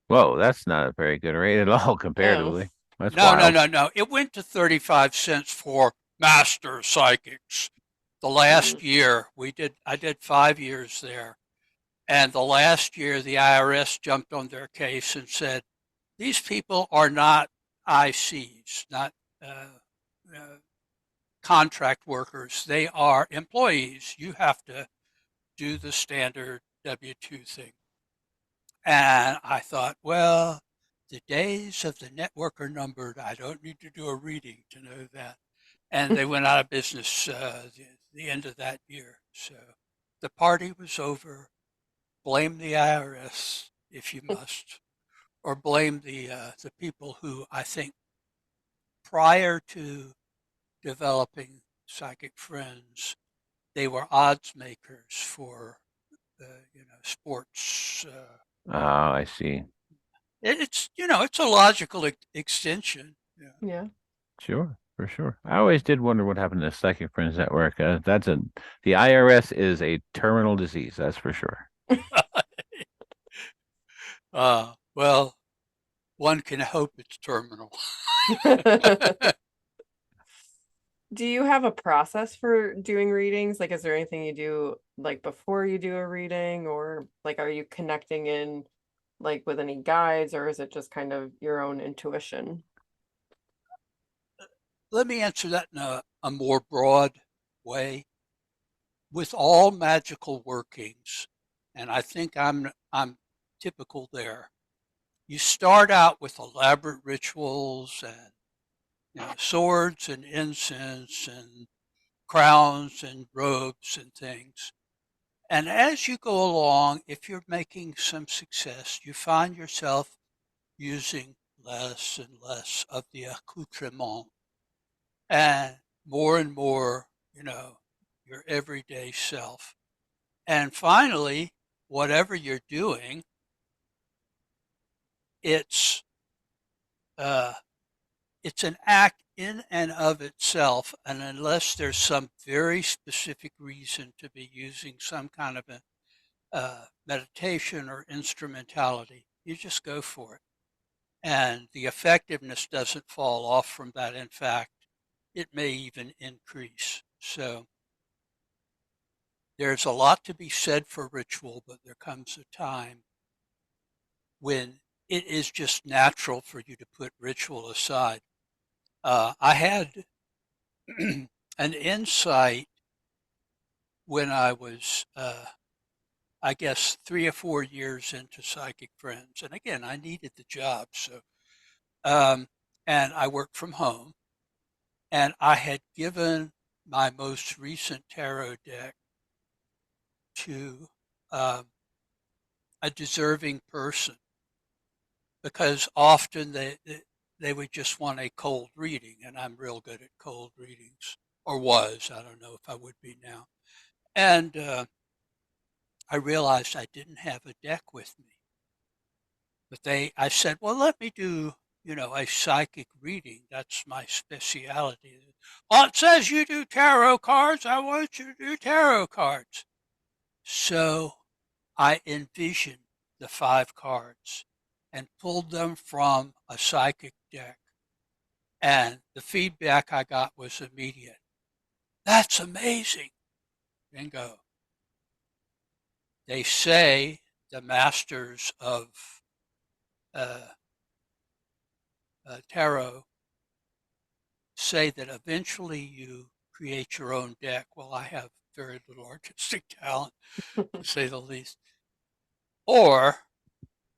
Whoa, that's not a very good rate at all no. comparatively. That's No, no, wild. no, no. It went to 35 cents for master psychics. The Mm. last year I did 5 years there. And the last year, the IRS jumped on their case and said, these people are not ICs, not uh, contract workers. They are employees. You have to do the standard W-2 thing. And I thought, well, the days of the network are numbered. I don't need to do a reading to know that. And they went out of business the end of that year. So the party was over. Blame the IRS if you must, or blame the people who I think prior to developing Psychic Friends, they were odds makers for sports. Oh, I see. It's a logical extension. Yeah. Yeah. Sure, for sure. I always did wonder what happened to the Psychic Friends Network. The IRS is a terminal disease, that's for sure. Well, one can hope it's terminal. Do you have a process for doing readings? Like, is there anything you do like before you do a reading, or like are you connecting in like with any guides, or is it just kind of your own intuition? Let me answer that in a more broad way. With all magical workings, and I think I'm typical there. You start out with elaborate rituals and swords and incense and crowns and robes and things. And as you go along, if you're making some success, you find yourself using less and less of the accoutrement and more, your everyday self. And finally, whatever you're doing, it's uh, it's an act in and of itself, and unless there's some very specific reason to be using some kind of a meditation or instrumentality, you just go for it. And the effectiveness doesn't fall off from that. In fact, it may even increase. So there's a lot to be said for ritual, but there comes a time when it is just natural for you to put ritual aside. I had an insight when I was, I guess, 3 or 4 years into Psychic Friends. And again, I needed the job. So, and I worked from home. And I had given my most recent tarot deck to um, a deserving person because often they would just want a cold reading, and I'm real good at cold readings, or was. I don't know if I would be now. And I realized I didn't have a deck with me. But I said, well, let me do, a psychic reading. That's my specialty. Well, it says you do tarot cards. I want you to do tarot cards. So I envisioned the 5 cards and pulled them from a psychic deck. And the feedback I got was immediate. That's amazing. Bingo. They say the masters of uh, tarot say that eventually you create your own deck. Well, I have very little artistic talent, to say the least. Or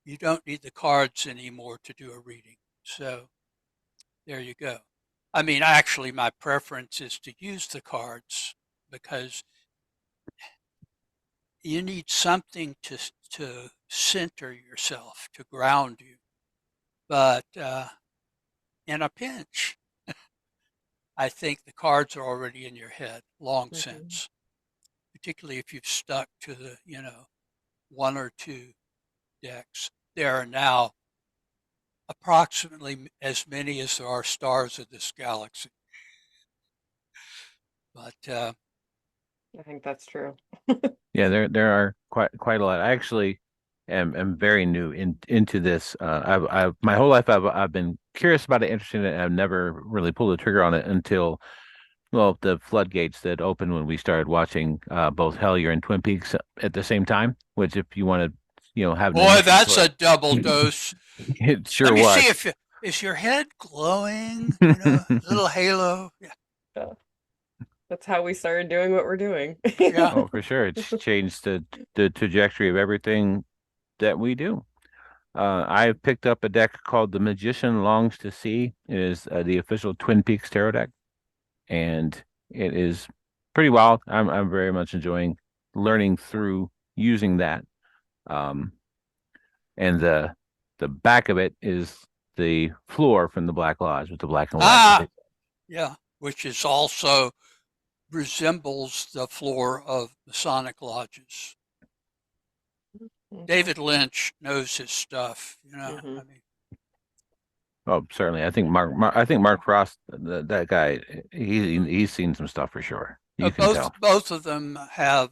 you don't need the cards anymore to do a reading. So there you go. I mean, actually, my preference is to use the cards because you need something to center yourself, to ground you. But in a pinch, I think the cards are already in your head long since, particularly if you've stuck to the, 1 or 2 decks. There are now approximately as many as there are stars in this galaxy. But I think that's true. Yeah, there are quite a lot. I actually am very new into this. I've my whole life I've been curious about it, interested in it. And I've never really pulled the trigger on it until, well, the floodgates that opened when we started watching both Hellier and Twin Peaks at the same time. Which, if you want to, have an boy, initial that's a thought, double dose. it sure Let me see was. if is your head glowing, little halo. Yeah. Yeah. That's how we started doing what we're doing. Yeah. Oh, for sure, it's changed the trajectory of everything that we do. I picked up a deck called The Magician Longs to See. It is the official Twin Peaks tarot deck, and it is pretty wild. I'm very much enjoying learning through using that. Um, and the back of it is the floor from the Black Lodge with the black and white. Ah, yeah. Which is also resembles the floor of Masonic lodges. David Lynch knows his stuff, Mhm. I mean, Oh, certainly. I think Mark Frost, that guy, he's seen some stuff for sure. You can both tell. both of them have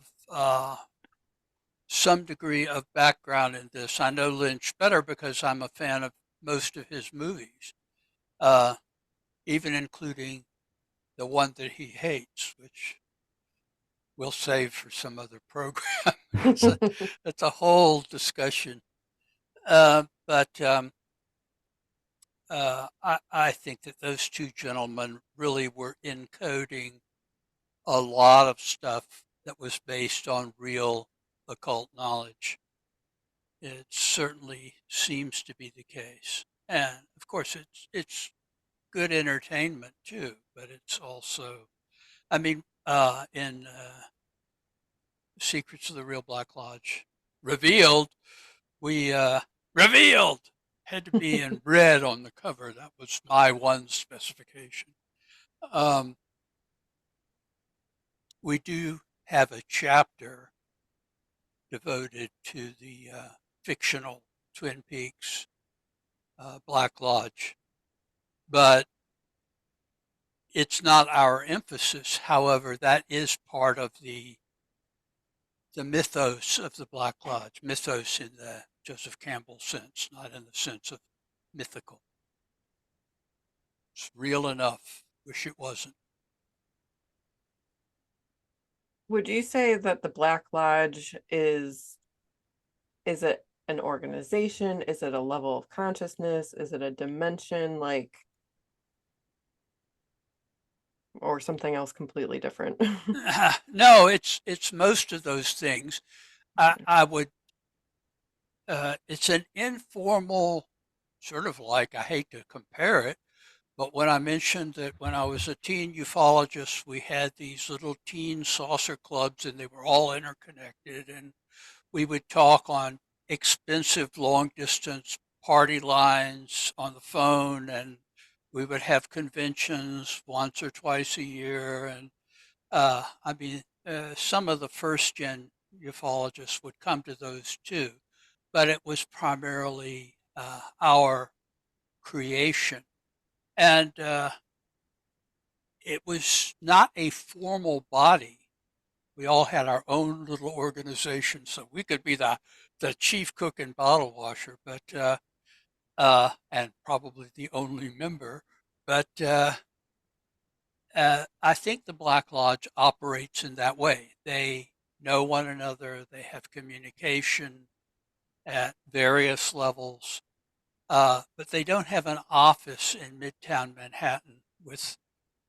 some degree of background in this. I know Lynch better because I'm a fan of most of his movies, uh, even including the one that he hates, which we'll save for some other program. It's a whole discussion. But I think that those 2 gentlemen really were encoding a lot of stuff that was based on real occult knowledge. It certainly seems to be the case. And of course, it's good entertainment too, but it's also, I mean, in Secrets of the Real Black Lodge, revealed, we revealed had to be in red on the cover. That was my one specification. Um, we do have a chapter devoted to the fictional Twin Peaks Black Lodge, but it's not our emphasis. However, that is part of the mythos of the Black Lodge, mythos in the Joseph Campbell sense, not in the sense of mythical. It's real enough. Wish it wasn't. Would you say that the Black Lodge is it an organization? Is it a level of consciousness? Is it a dimension? Like, or something else completely different? No, it's most of those things. I would. It's an informal, sort of like, I hate to compare it, but when I mentioned that when I was a teen ufologist, we had these little teen saucer clubs and they were all interconnected, and we would talk on expensive long distance party lines on the phone, and we would have conventions once or twice a year. And some of the first gen ufologists would come to those too, but it was primarily our creation. And it was not a formal body. We all had our own little organization, so we could be the chief cook and bottle washer, but and probably the only member. But I think the Black Lodge operates in that way. They know one another. They have communication at various levels, but they don't have an office in Midtown Manhattan with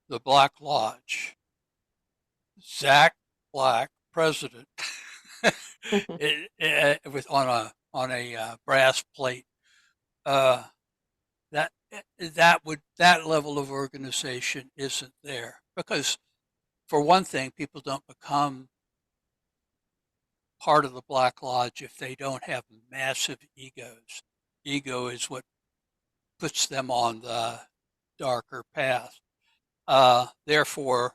the Black Lodge. Zach Black, president, with on a brass plate. Uh, that that level of organization isn't there because, for one thing, people don't become part of the Black Lodge if they don't have massive egos. Ego is what puts them on the darker path. Therefore,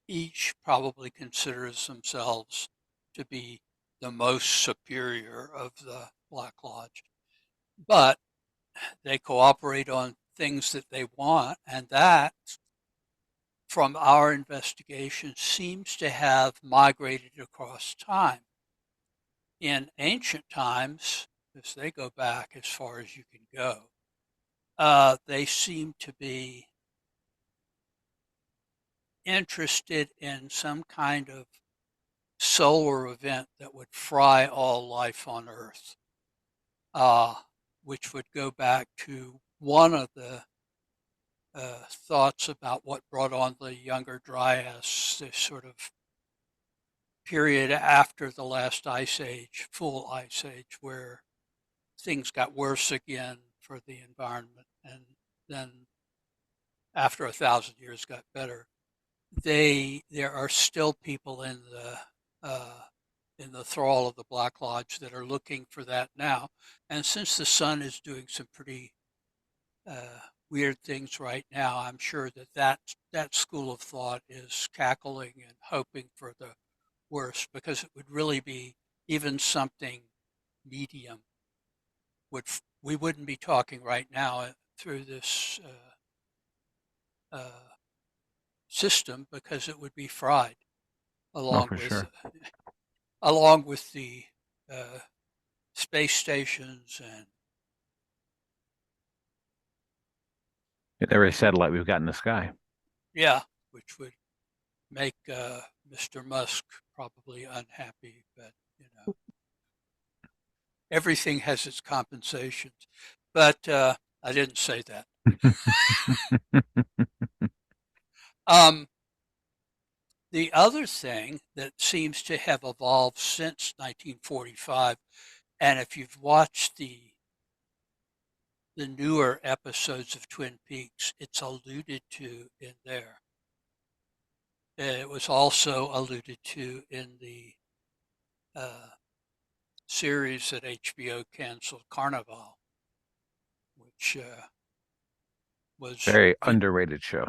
each probably considers themselves to be the most superior of the Black Lodge. But they cooperate on things that they want, and that, from our investigation, seems to have migrated across time. In ancient times, as they go back as far as you can go, they seem to be interested in some kind of solar event that would fry all life on Earth, uh, which would go back to one of the thoughts about what brought on the Younger Dryas, this sort of period after the last ice age, full ice age, where things got worse again for the environment, and then after 1,000 years got better. There are still people in the thrall of the Black Lodge that are looking for that now. And since the sun is doing some pretty weird things right now, I'm sure that school of thought is cackling and hoping for the worst, because it would really be even something medium. We wouldn't be talking right now through this system, because it would be fried Oh, along for with sure. the uh, space stations and Every satellite we've got in the sky. yeah, which would make Mr. Musk probably unhappy. But everything has its compensations. But I didn't say that. Um, the other thing that seems to have evolved since 1945, and if you've watched the newer episodes of Twin Peaks, it's alluded to in there. It was also alluded to in the series that HBO canceled, Carnival, which was, Very underrated show.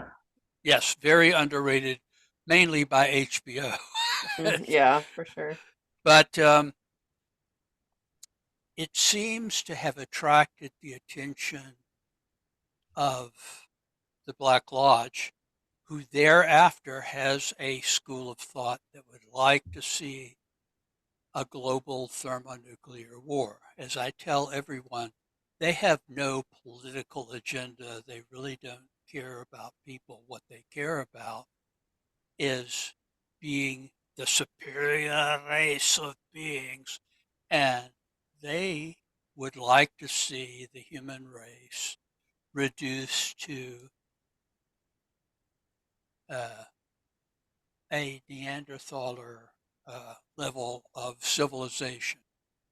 yes, very underrated, mainly by HBO. Yeah, for sure. But it seems to have attracted the attention of the Black Lodge, who thereafter has a school of thought that would like to see a global thermonuclear war. As I tell everyone, they have no political agenda. They really don't care about people. What they care about is being the superior race of beings. And they would like to see the human race reduced to uh, a Neanderthaler level of civilization.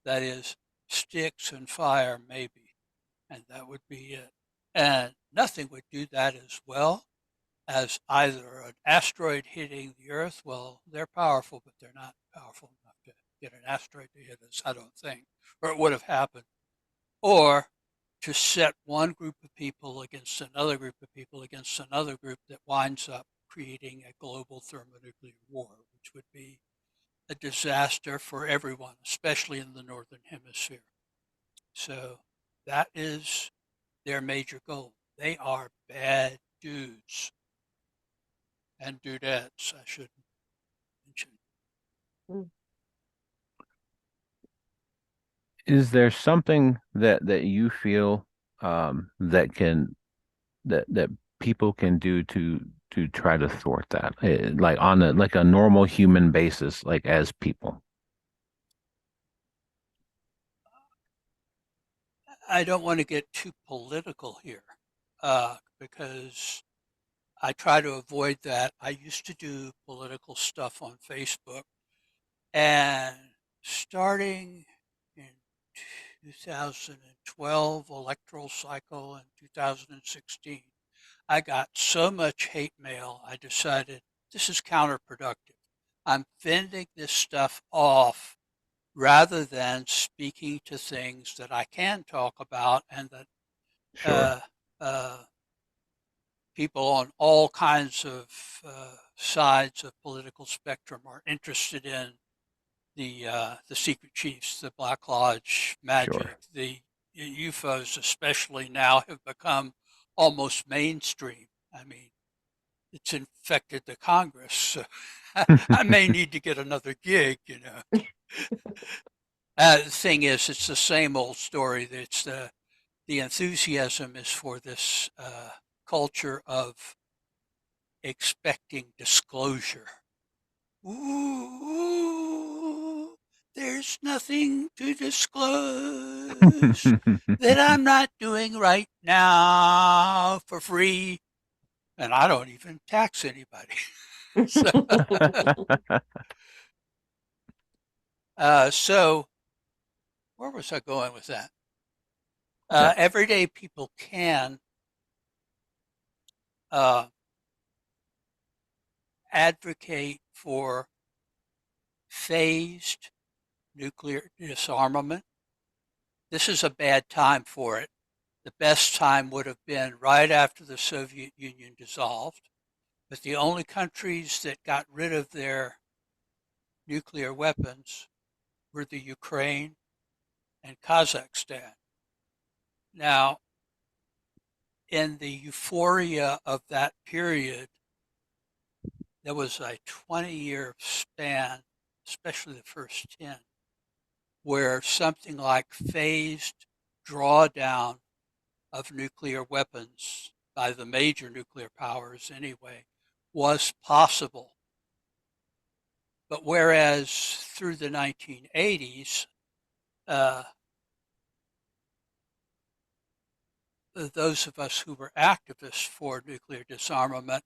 That is, sticks and fire, maybe, and that would be it. And nothing would do that as well as either an asteroid hitting the Earth. Well, they're powerful, but they're not powerful enough to get an asteroid to hit us, I don't think, or it would have happened. Or to set one group of people against another group of people against another group that winds up creating a global thermonuclear war, which would be a disaster for everyone, especially in the Northern Hemisphere. So that is their major goal. They are bad dudes and dudettes, I should mention. Is there something that you feel that that people can do to try to thwart that, like on a normal human basis, like as people? I don't want to get too political here because I try to avoid that. I used to do political stuff on Facebook, and starting in 2012 electoral cycle and 2016, I got so much hate mail, I decided this is counterproductive. I'm fending this stuff off rather than speaking to things that I can talk about and that Sure, uh, uh, people on all kinds of sides of political spectrum are interested in. The secret chiefs, the Black Lodge magic, sure. the UFOs especially now have become almost mainstream. I mean, it's infected the Congress. So I may need to get another gig, you know. The thing is, it's the same old story. It's the enthusiasm is for this culture of expecting disclosure. Ooh, there's nothing to disclose that I'm not doing right now for free. And I don't even tax anybody. so, so where was I going with that? Yeah, Everyday people can uh, advocate for phased nuclear disarmament. This is a bad time for it. The best time would have been right after the Soviet Union dissolved, but the only countries that got rid of their nuclear weapons were the Ukraine and Kazakhstan. Now, in the euphoria of that period, there was a 20-year span, especially the first 10, where something like phased drawdown of nuclear weapons by the major nuclear powers anyway was possible. But whereas through the 1980s, uh, those of us who were activists for nuclear disarmament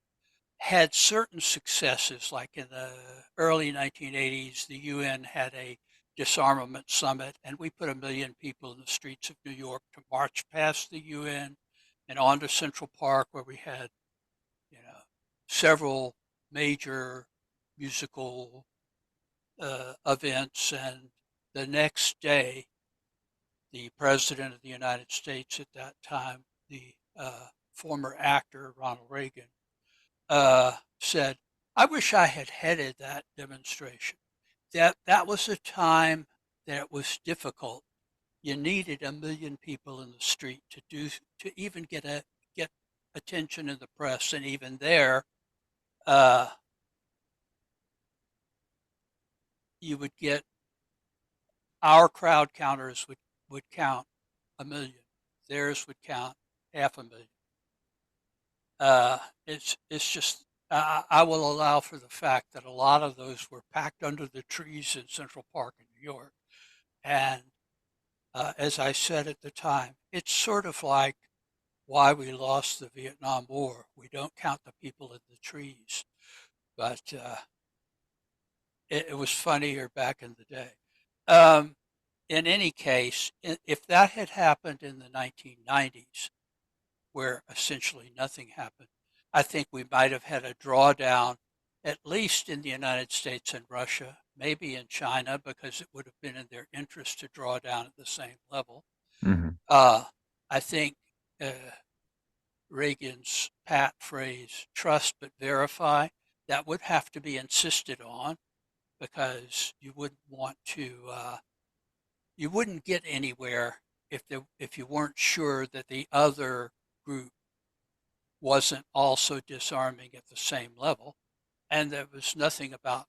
had certain successes, like in the early 1980s, the UN had a disarmament summit, and we put 1 million people in the streets of New York to march past the UN and onto Central Park, where we had, you know, several major musical events. And the next day, the president of the United States at that time, the former actor Ronald Reagan, said, "I wish I had headed that demonstration. That was a time that it was difficult. You needed 1 million people in the street to even get attention in the press, and even there, uh, you would get our crowd counters would count 1 million. Theirs would count 500,000. It's just I will allow for the fact that a lot of those were packed under the trees in Central Park in New York, and as I said at the time, it's sort of like why we lost the Vietnam War. We don't count the people in the trees, but it was funnier back in the day. Um, in any case, if that had happened in the 1990s, where essentially nothing happened, I think we might have had a drawdown, at least in the United States and Russia, maybe in China, because it would have been in their interest to draw down at the same level. Hmm. I think uh, Reagan's pat phrase, trust but verify, that would have to be insisted on because you wouldn't want to, you wouldn't get anywhere if you weren't sure that the other group wasn't also disarming at the same level. And there was nothing about,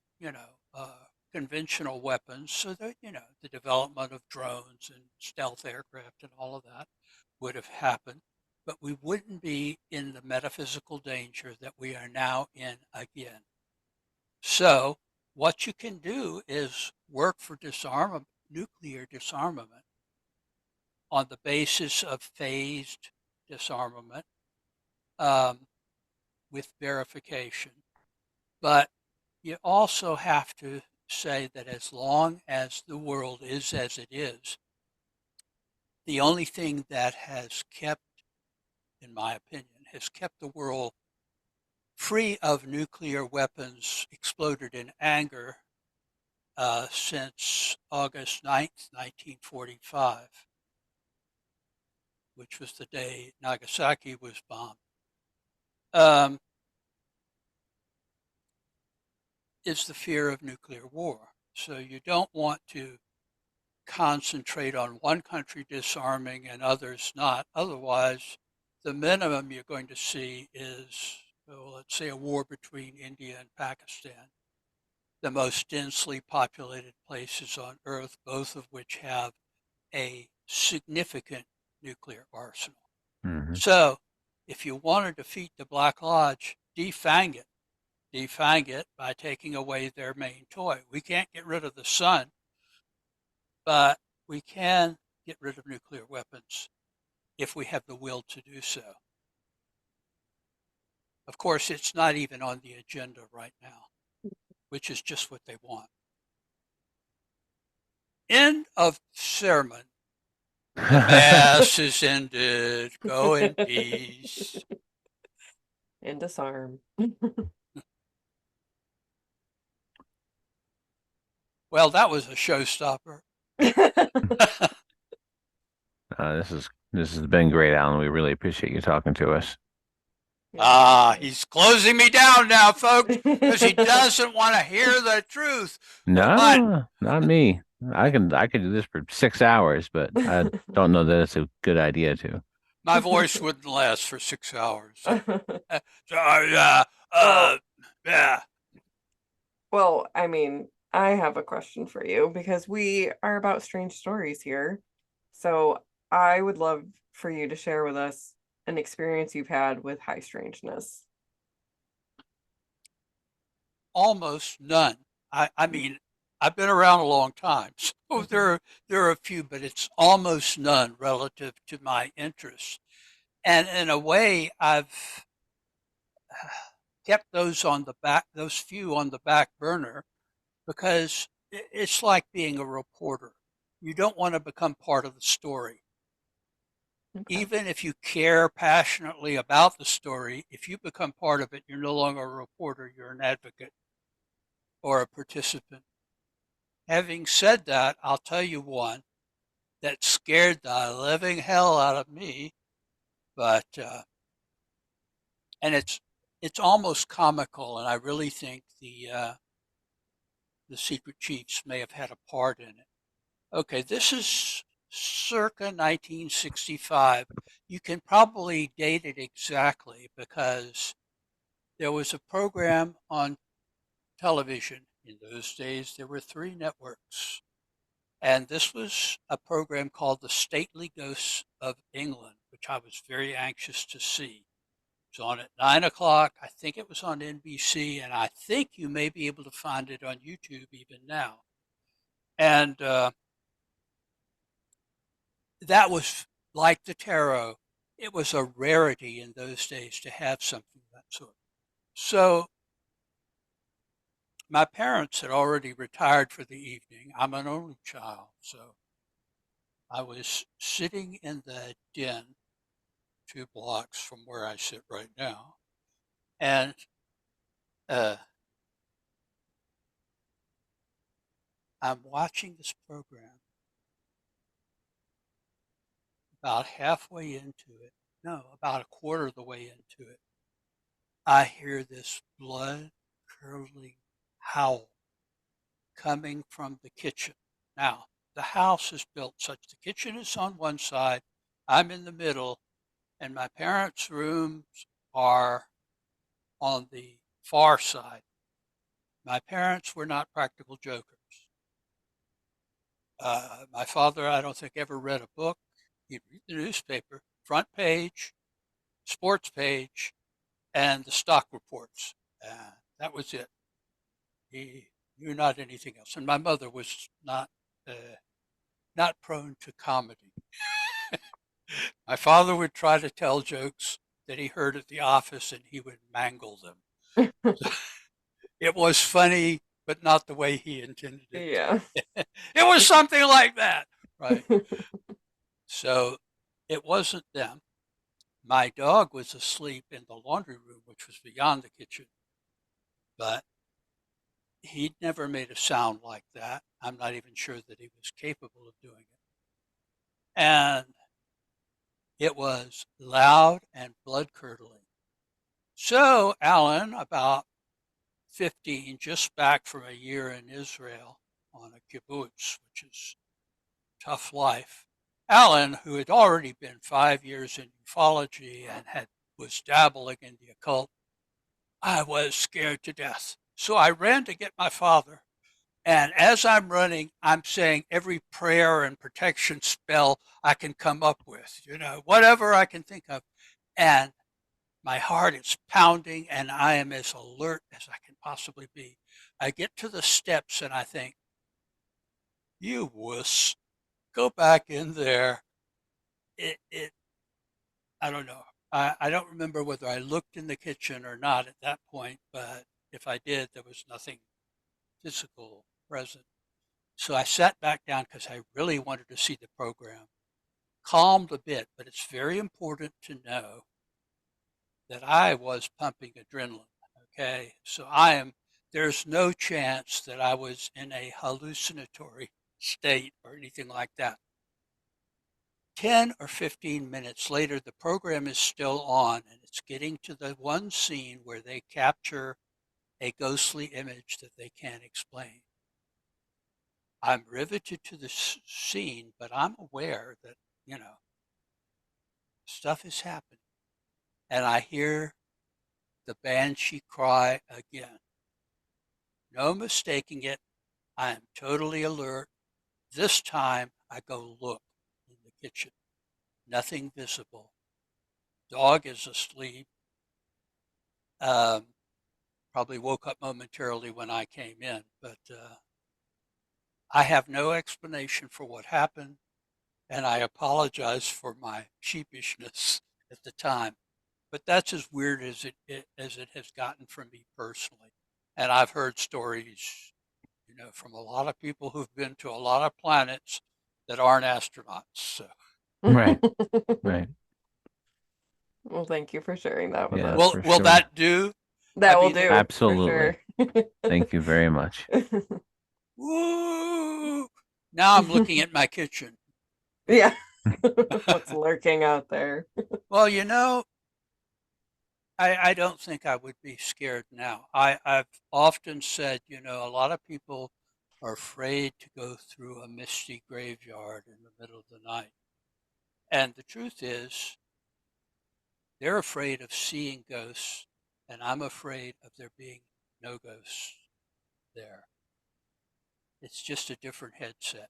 conventional weapons. So that, the development of drones and stealth aircraft and all of that would have happened. But we wouldn't be in the metaphysical danger that we are now in again. So what you can do is work for disarmament, nuclear disarmament on the basis of phased disarmament with verification. But you also have to say that as long as the world is as it is, the only thing that has kept, in my opinion, has kept the world free of nuclear weapons exploded in anger since August 9th, 1945, which was the day Nagasaki was bombed, um, is the fear of nuclear war. So you don't want to concentrate on one country disarming and others not. Otherwise, the minimum you're going to see is, well, let's say, a war between India and Pakistan, the most densely populated places on Earth, both of which have a significant nuclear arsenal. Hmm. So, if you want to defeat the Black Lodge, defang it. Defang it by taking away their main toy. We can't get rid of the sun, but we can get rid of nuclear weapons if we have the will to do so. Of course, it's not even on the agenda right now, which is just what they want. End of sermon. The mass is ended. Go in peace. And disarm. Well, that was a showstopper. This has been great, Alan. We really appreciate you talking to us. He's closing me down now, folks, because he doesn't want to hear the truth. But No, not me. I could do this for 6 hours, but I don't know that it's a good idea to. my voice wouldn't last for 6 hours. Well, Yeah. well, I mean, I have a question for you because we are about strange stories here. So I would love for you to share with us an experience you've had with high strangeness. Almost none. I mean, I've been around a long time, so there are a few, but it's almost none relative to my interests. And in a way, I've kept those few on the back burner because it's like being a reporter. You don't want to become part of the story. Okay. Even if you care passionately about the story, if you become part of it, you're no longer a reporter, you're an advocate or a participant. Having said that, I'll tell you one that scared the living hell out of me, but and it's almost comical, and I really think the secret chiefs may have had a part in it. Okay, this is circa 1965. You can probably date it exactly because there was a program on television. In those days, there were three networks. And this was a program called The Stately Ghosts of England, which I was very anxious to see. It was on at 9 o'clock. I think it was on NBC, and I think you may be able to find it on YouTube even now. And that was like the tarot. it was a rarity in those days to have something of that sort. So my parents had already retired for the evening. I'm an only child, so I was sitting in the den 2 blocks from where I sit right now, and uh, I'm watching this program. About halfway into it, no, about a quarter of the way into it, I hear this blood curdling howl coming from the kitchen. Now, the house is built such the kitchen is on one side, I'm in the middle, and my parents' rooms are on the far side. My parents were not practical jokers. My father, I don't think, ever read a book. He'd read the newspaper, front page, sports page, and the stock reports. That was it. He knew not anything else. And my mother was not prone to comedy. My father would try to tell jokes that he heard at the office, and he would mangle them. It was funny, but not the way he intended it to Yeah. be. It was something like that, right? So it wasn't them. My dog was asleep in the laundry room, which was beyond the kitchen, but he'd never made a sound like that. I'm not even sure that he was capable of doing it. And it was loud and blood curdling. So, Alan, about 15, just back from a year in Israel on a kibbutz, which is tough life. Alan, who had already been 5 years in ufology and was dabbling in the occult, I was scared to death. So I ran to get my father. And as I'm running, I'm saying every prayer and protection spell I can come up with, whatever I can think of. And my heart is pounding and I am as alert as I can possibly be. I get to the steps and I think, you wuss, go back in there. I don't know. I don't remember whether I looked in the kitchen or not at that point, but if I did, there was nothing physical present. So I sat back down because I really wanted to see the program. Calmed a bit, but it's very important to know that I was pumping adrenaline. Okay. So there's no chance that I was in a hallucinatory state or anything like that. 10 or 15 minutes later, the program is still on and it's getting to the one scene where they capture a ghostly image that they can't explain. I'm riveted to the scene, but I'm aware that, stuff is happening. And I hear the banshee cry again. No mistaking it. I am totally alert. This time I go look in the kitchen. Nothing visible. Dog is asleep. Probably woke up momentarily when I came in, but I have no explanation for what happened, and I apologize for my sheepishness at the time. But that's as weird as it has gotten from me personally. And I've heard stories, from a lot of people who've been to a lot of planets that aren't astronauts. So, Right. Right. Well, thank you for sharing that with Yes, us. for will sure. that do? That I will mean, do Absolutely. for sure. Thank you very much. woo! Now I'm looking at my kitchen. Yeah. What's lurking out there? Well, I don't think I would be scared now. I've often said, a lot of people are afraid to go through a misty graveyard in the middle of the night. And the truth is, they're afraid of seeing ghosts, and I'm afraid of there being no ghosts there. It's just a different headset.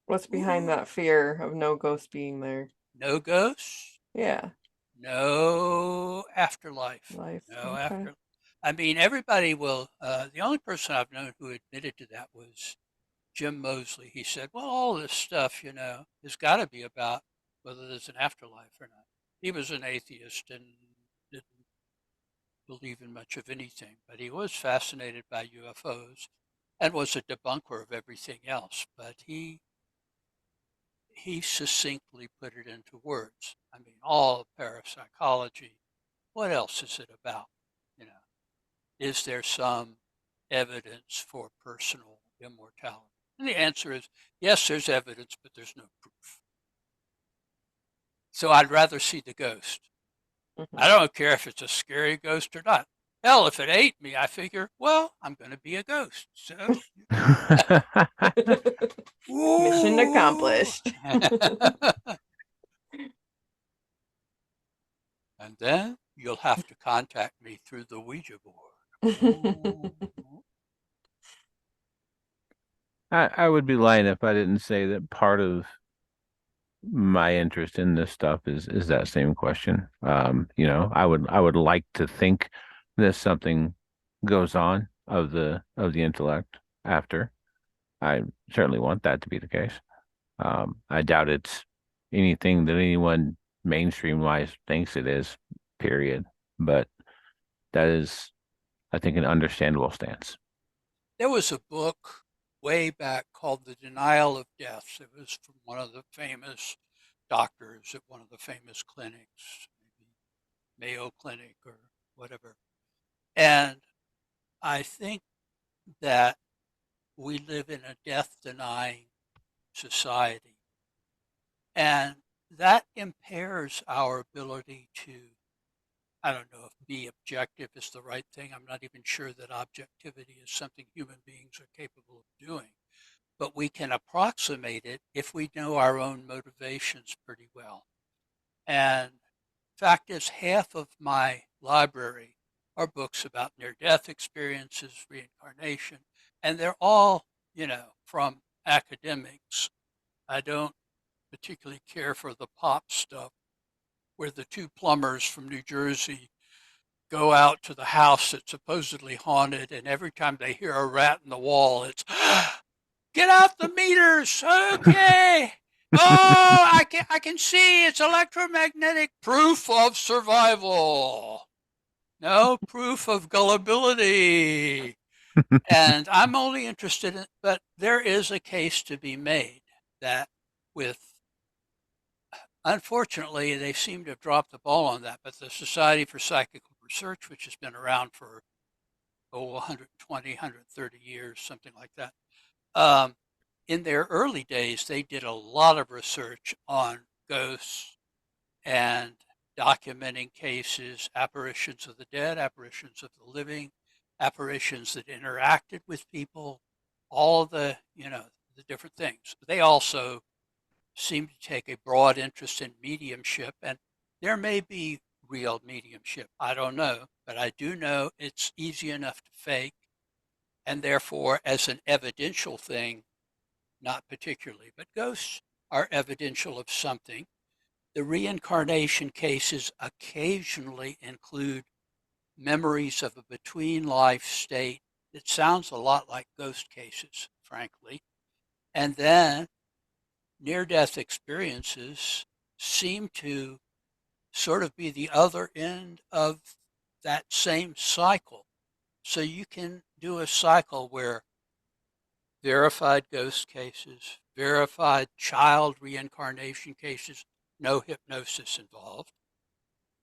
What's behind Ooh, that fear of no ghost being there? no ghosts, Yeah. no afterlife, Life. no Okay. after. I mean, everybody will. The only person I've known who admitted to that was Jim Moseley. He said, well, all this stuff, has got to be about whether there's an afterlife or not. He was an atheist and didn't believe in much of anything, but he was fascinated by UFOs and was a debunker of everything else. But he succinctly put it into words. I mean, all of parapsychology. What else is it about? You know, is there some evidence for personal immortality? And the answer is yes, there's evidence, but there's no proof. So I'd rather see the ghost. I don't care if it's a scary ghost or not. Hell, if it ate me, I figure, well, I'm going to be a ghost. So, Mission accomplished. And then you'll have to contact me through the Ouija board. Ooh. I would be lying if I didn't say that part of my interest in this stuff is that same question. I would like to think that something goes on of the intellect after. I certainly want that to be the case. I doubt it's anything that anyone mainstream wise thinks it is, period. But that is, I think, an understandable stance. There was a book way back called The Denial of Death. It was from one of the famous doctors at one of the famous clinics, maybe Mayo Clinic or whatever. And I think that we live in a death-denying society. And that impairs our ability to, I don't know if be objective is the right thing. I'm not even sure that objectivity is something human beings are capable of doing. But we can approximate it if we know our own motivations pretty well. And fact is, half of my library are books about near-death experiences, reincarnation, and they're all, from academics. I don't particularly care for the pop stuff where the two plumbers from New Jersey go out to the house that's supposedly haunted, and every time they hear a rat in the wall, it's, get out the meters, okay. Oh, I can see it's electromagnetic proof of survival. No proof of gullibility. And I'm only interested in, but there is a case to be made that unfortunately, they seem to have dropped the ball on that, but the Society for Psychical Research, which has been around for, 120, 130 years, something like that, in their early days, they did a lot of research on ghosts and documenting cases, apparitions of the dead, apparitions of the living, apparitions that interacted with people, all the, the different things. They also seem to take a broad interest in mediumship, and there may be real mediumship. I don't know, but I do know it's easy enough to fake, and therefore, as an evidential thing, not particularly, but ghosts are evidential of something. The reincarnation cases occasionally include memories of a between life state that sounds a lot like ghost cases, frankly. And then near death experiences seem to sort of be the other end of that same cycle. So you can do a cycle where verified ghost cases, verified child reincarnation cases, no hypnosis involved,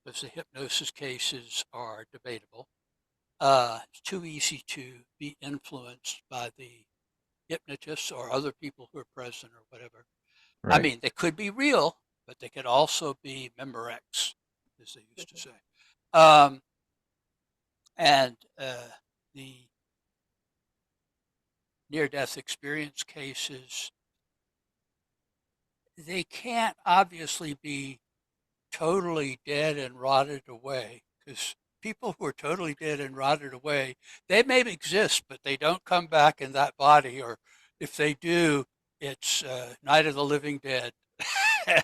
because the hypnosis cases are debatable. It's too easy to be influenced by the hypnotists or other people who are present or whatever. Right. I mean, they could be real, but they could also be Memorex, as they used to say. And the near-death experience cases, they can't obviously be totally dead and rotted away, because people who are totally dead and rotted away, they may exist, but they don't come back in that body, or if they do, it's Night of the Living Dead.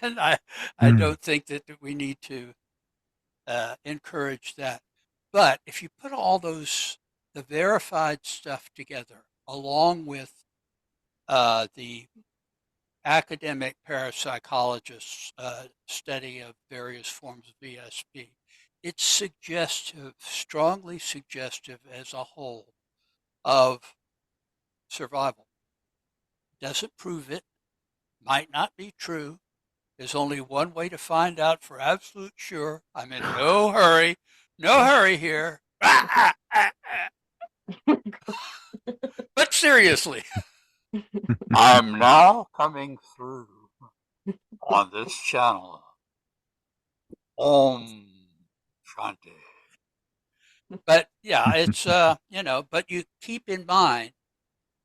And I don't think that we need to encourage that. But if you put all the verified stuff together, along with the academic parapsychologists' study of various forms of ESP. It's suggestive, strongly suggestive as a whole of survival. Doesn't prove it, might not be true. There's only one way to find out for absolute sure. I'm in no hurry, no hurry here. But seriously, I'm now coming through on this channel. Om Shanti. But yeah, it's, but you keep in mind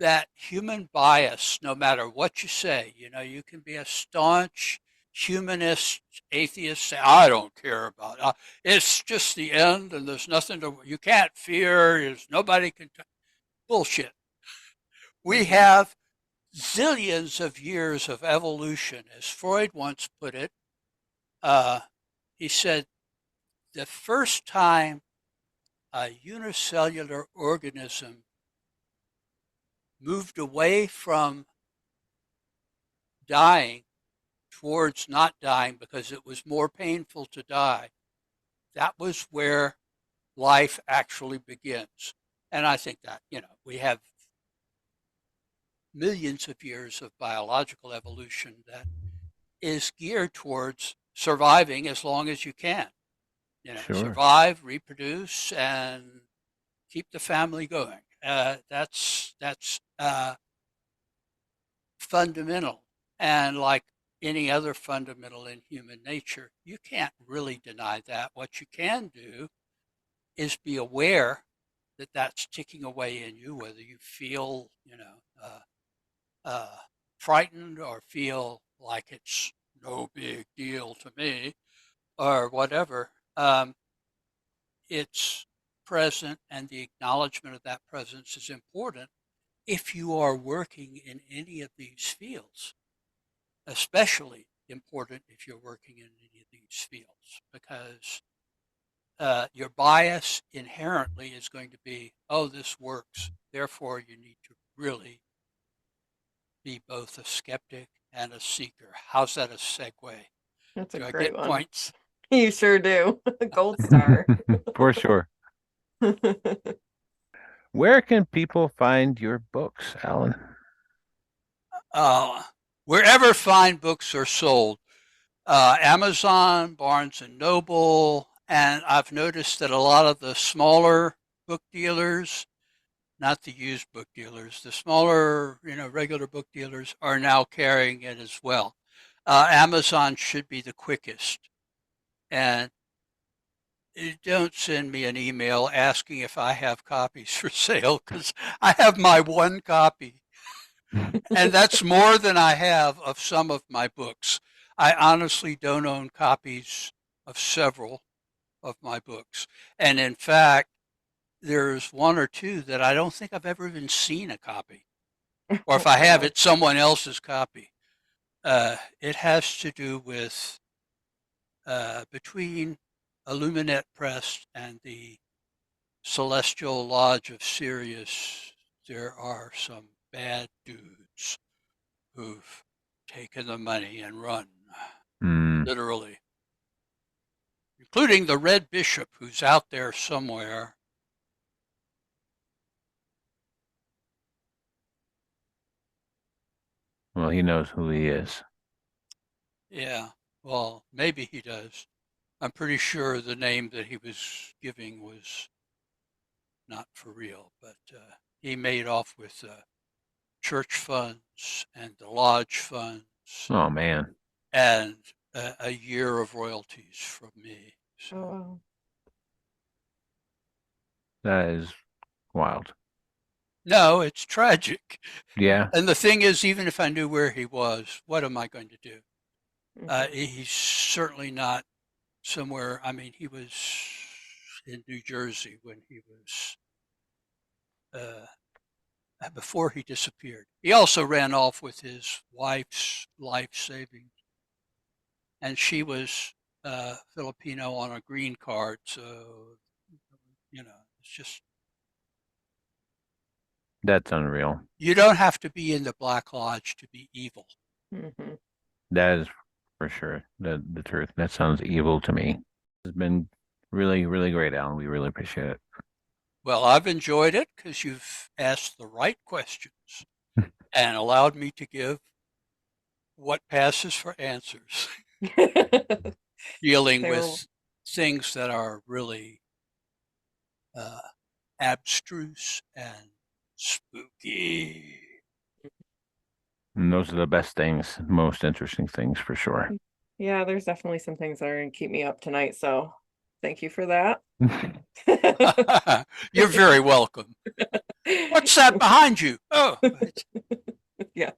that human bias, no matter what you say, you can be a staunch humanist, atheist, say, I don't care about it. It's just the end and there's nothing you can't fear, there's nobody can, bullshit. We have zillions of years of evolution. As Freud once put it, he said, the first time a unicellular organism moved away from dying towards not dying because it was more painful to die, that was where life actually begins. And I think that, we have millions of years of biological evolution that is geared towards surviving as long as you can. Sure. Survive, reproduce, and keep the family going. That's fundamental. And like any other fundamental in human nature, you can't really deny that. What you can do is be aware that that's ticking away in you, whether you feel, frightened or feel like it's no big deal to me or whatever. It's present, and the acknowledgement of that presence is important if you are working in any of these fields, especially important if you're working in any of these fields, because your bias inherently is going to be, oh, this works. Therefore, you need to really be both a skeptic and a seeker. How's that a segue? That's a Do I great get one. points? You sure do. Gold star. For sure. Where can people find your books, Alan? Wherever fine books are sold, Amazon, Barnes and Noble, and I've noticed that a lot of the smaller book dealers, not the used book dealers, the smaller, regular book dealers are now carrying it as well. Amazon should be the quickest. And don't send me an email asking if I have copies for sale, because I have my one copy. And that's more than I have of some of my books. I honestly don't own copies of several of my books. And in fact, there's one or two that I don't think I've ever even seen a copy. Or if I have, it's someone else's copy. It has to do with between Illuminate Press and the Celestial Lodge of Sirius, there are some bad dudes who've taken the money and run, literally, including the Red Bishop, who's out there somewhere. Well, he knows who he is. Yeah, well, maybe he does. I'm pretty sure the name that he was giving was not for real, but he made off with church funds and the lodge funds. Oh, man. And a year of royalties from me. So. Oh. That is wild. No, it's tragic. Yeah. And the thing is, even if I knew where he was, what am I going to do? He's certainly not somewhere. I mean, he was in New Jersey when he was, before he disappeared. He also ran off with his wife's life savings. And she was Filipino on a green card. So, it's just. That's unreal. You don't have to be in the Black Lodge to be evil. Mhm. That is for sure the truth. That sounds evil to me. It's been really, really great, Alan. We really appreciate it. Well, I've enjoyed it because you've asked the right questions and allowed me to give what passes for answers, dealing They were with things that are really uh, abstruse and spooky. And those are the best things, most interesting things for sure. Yeah, there's definitely some things that are gonna keep me up tonight, so thank you for that. You're very welcome. What's that behind you? Oh, Yeah.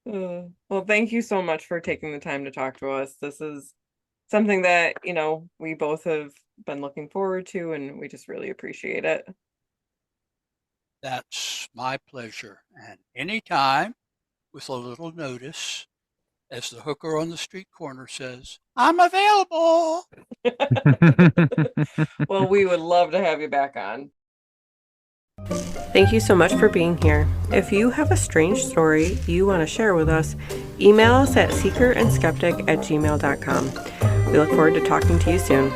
Well, thank you so much for taking the time to talk to us. This is something that, we both have been looking forward to, and we just really appreciate it. that's my pleasure. And anytime, with a little notice, as the hooker on the street corner says, I'm available. Well, we would love to have you back on. Thank you so much for being here. If you have a strange story you want to share with us, email us at seekerandskeptic@gmail.com. We look forward to talking to you soon.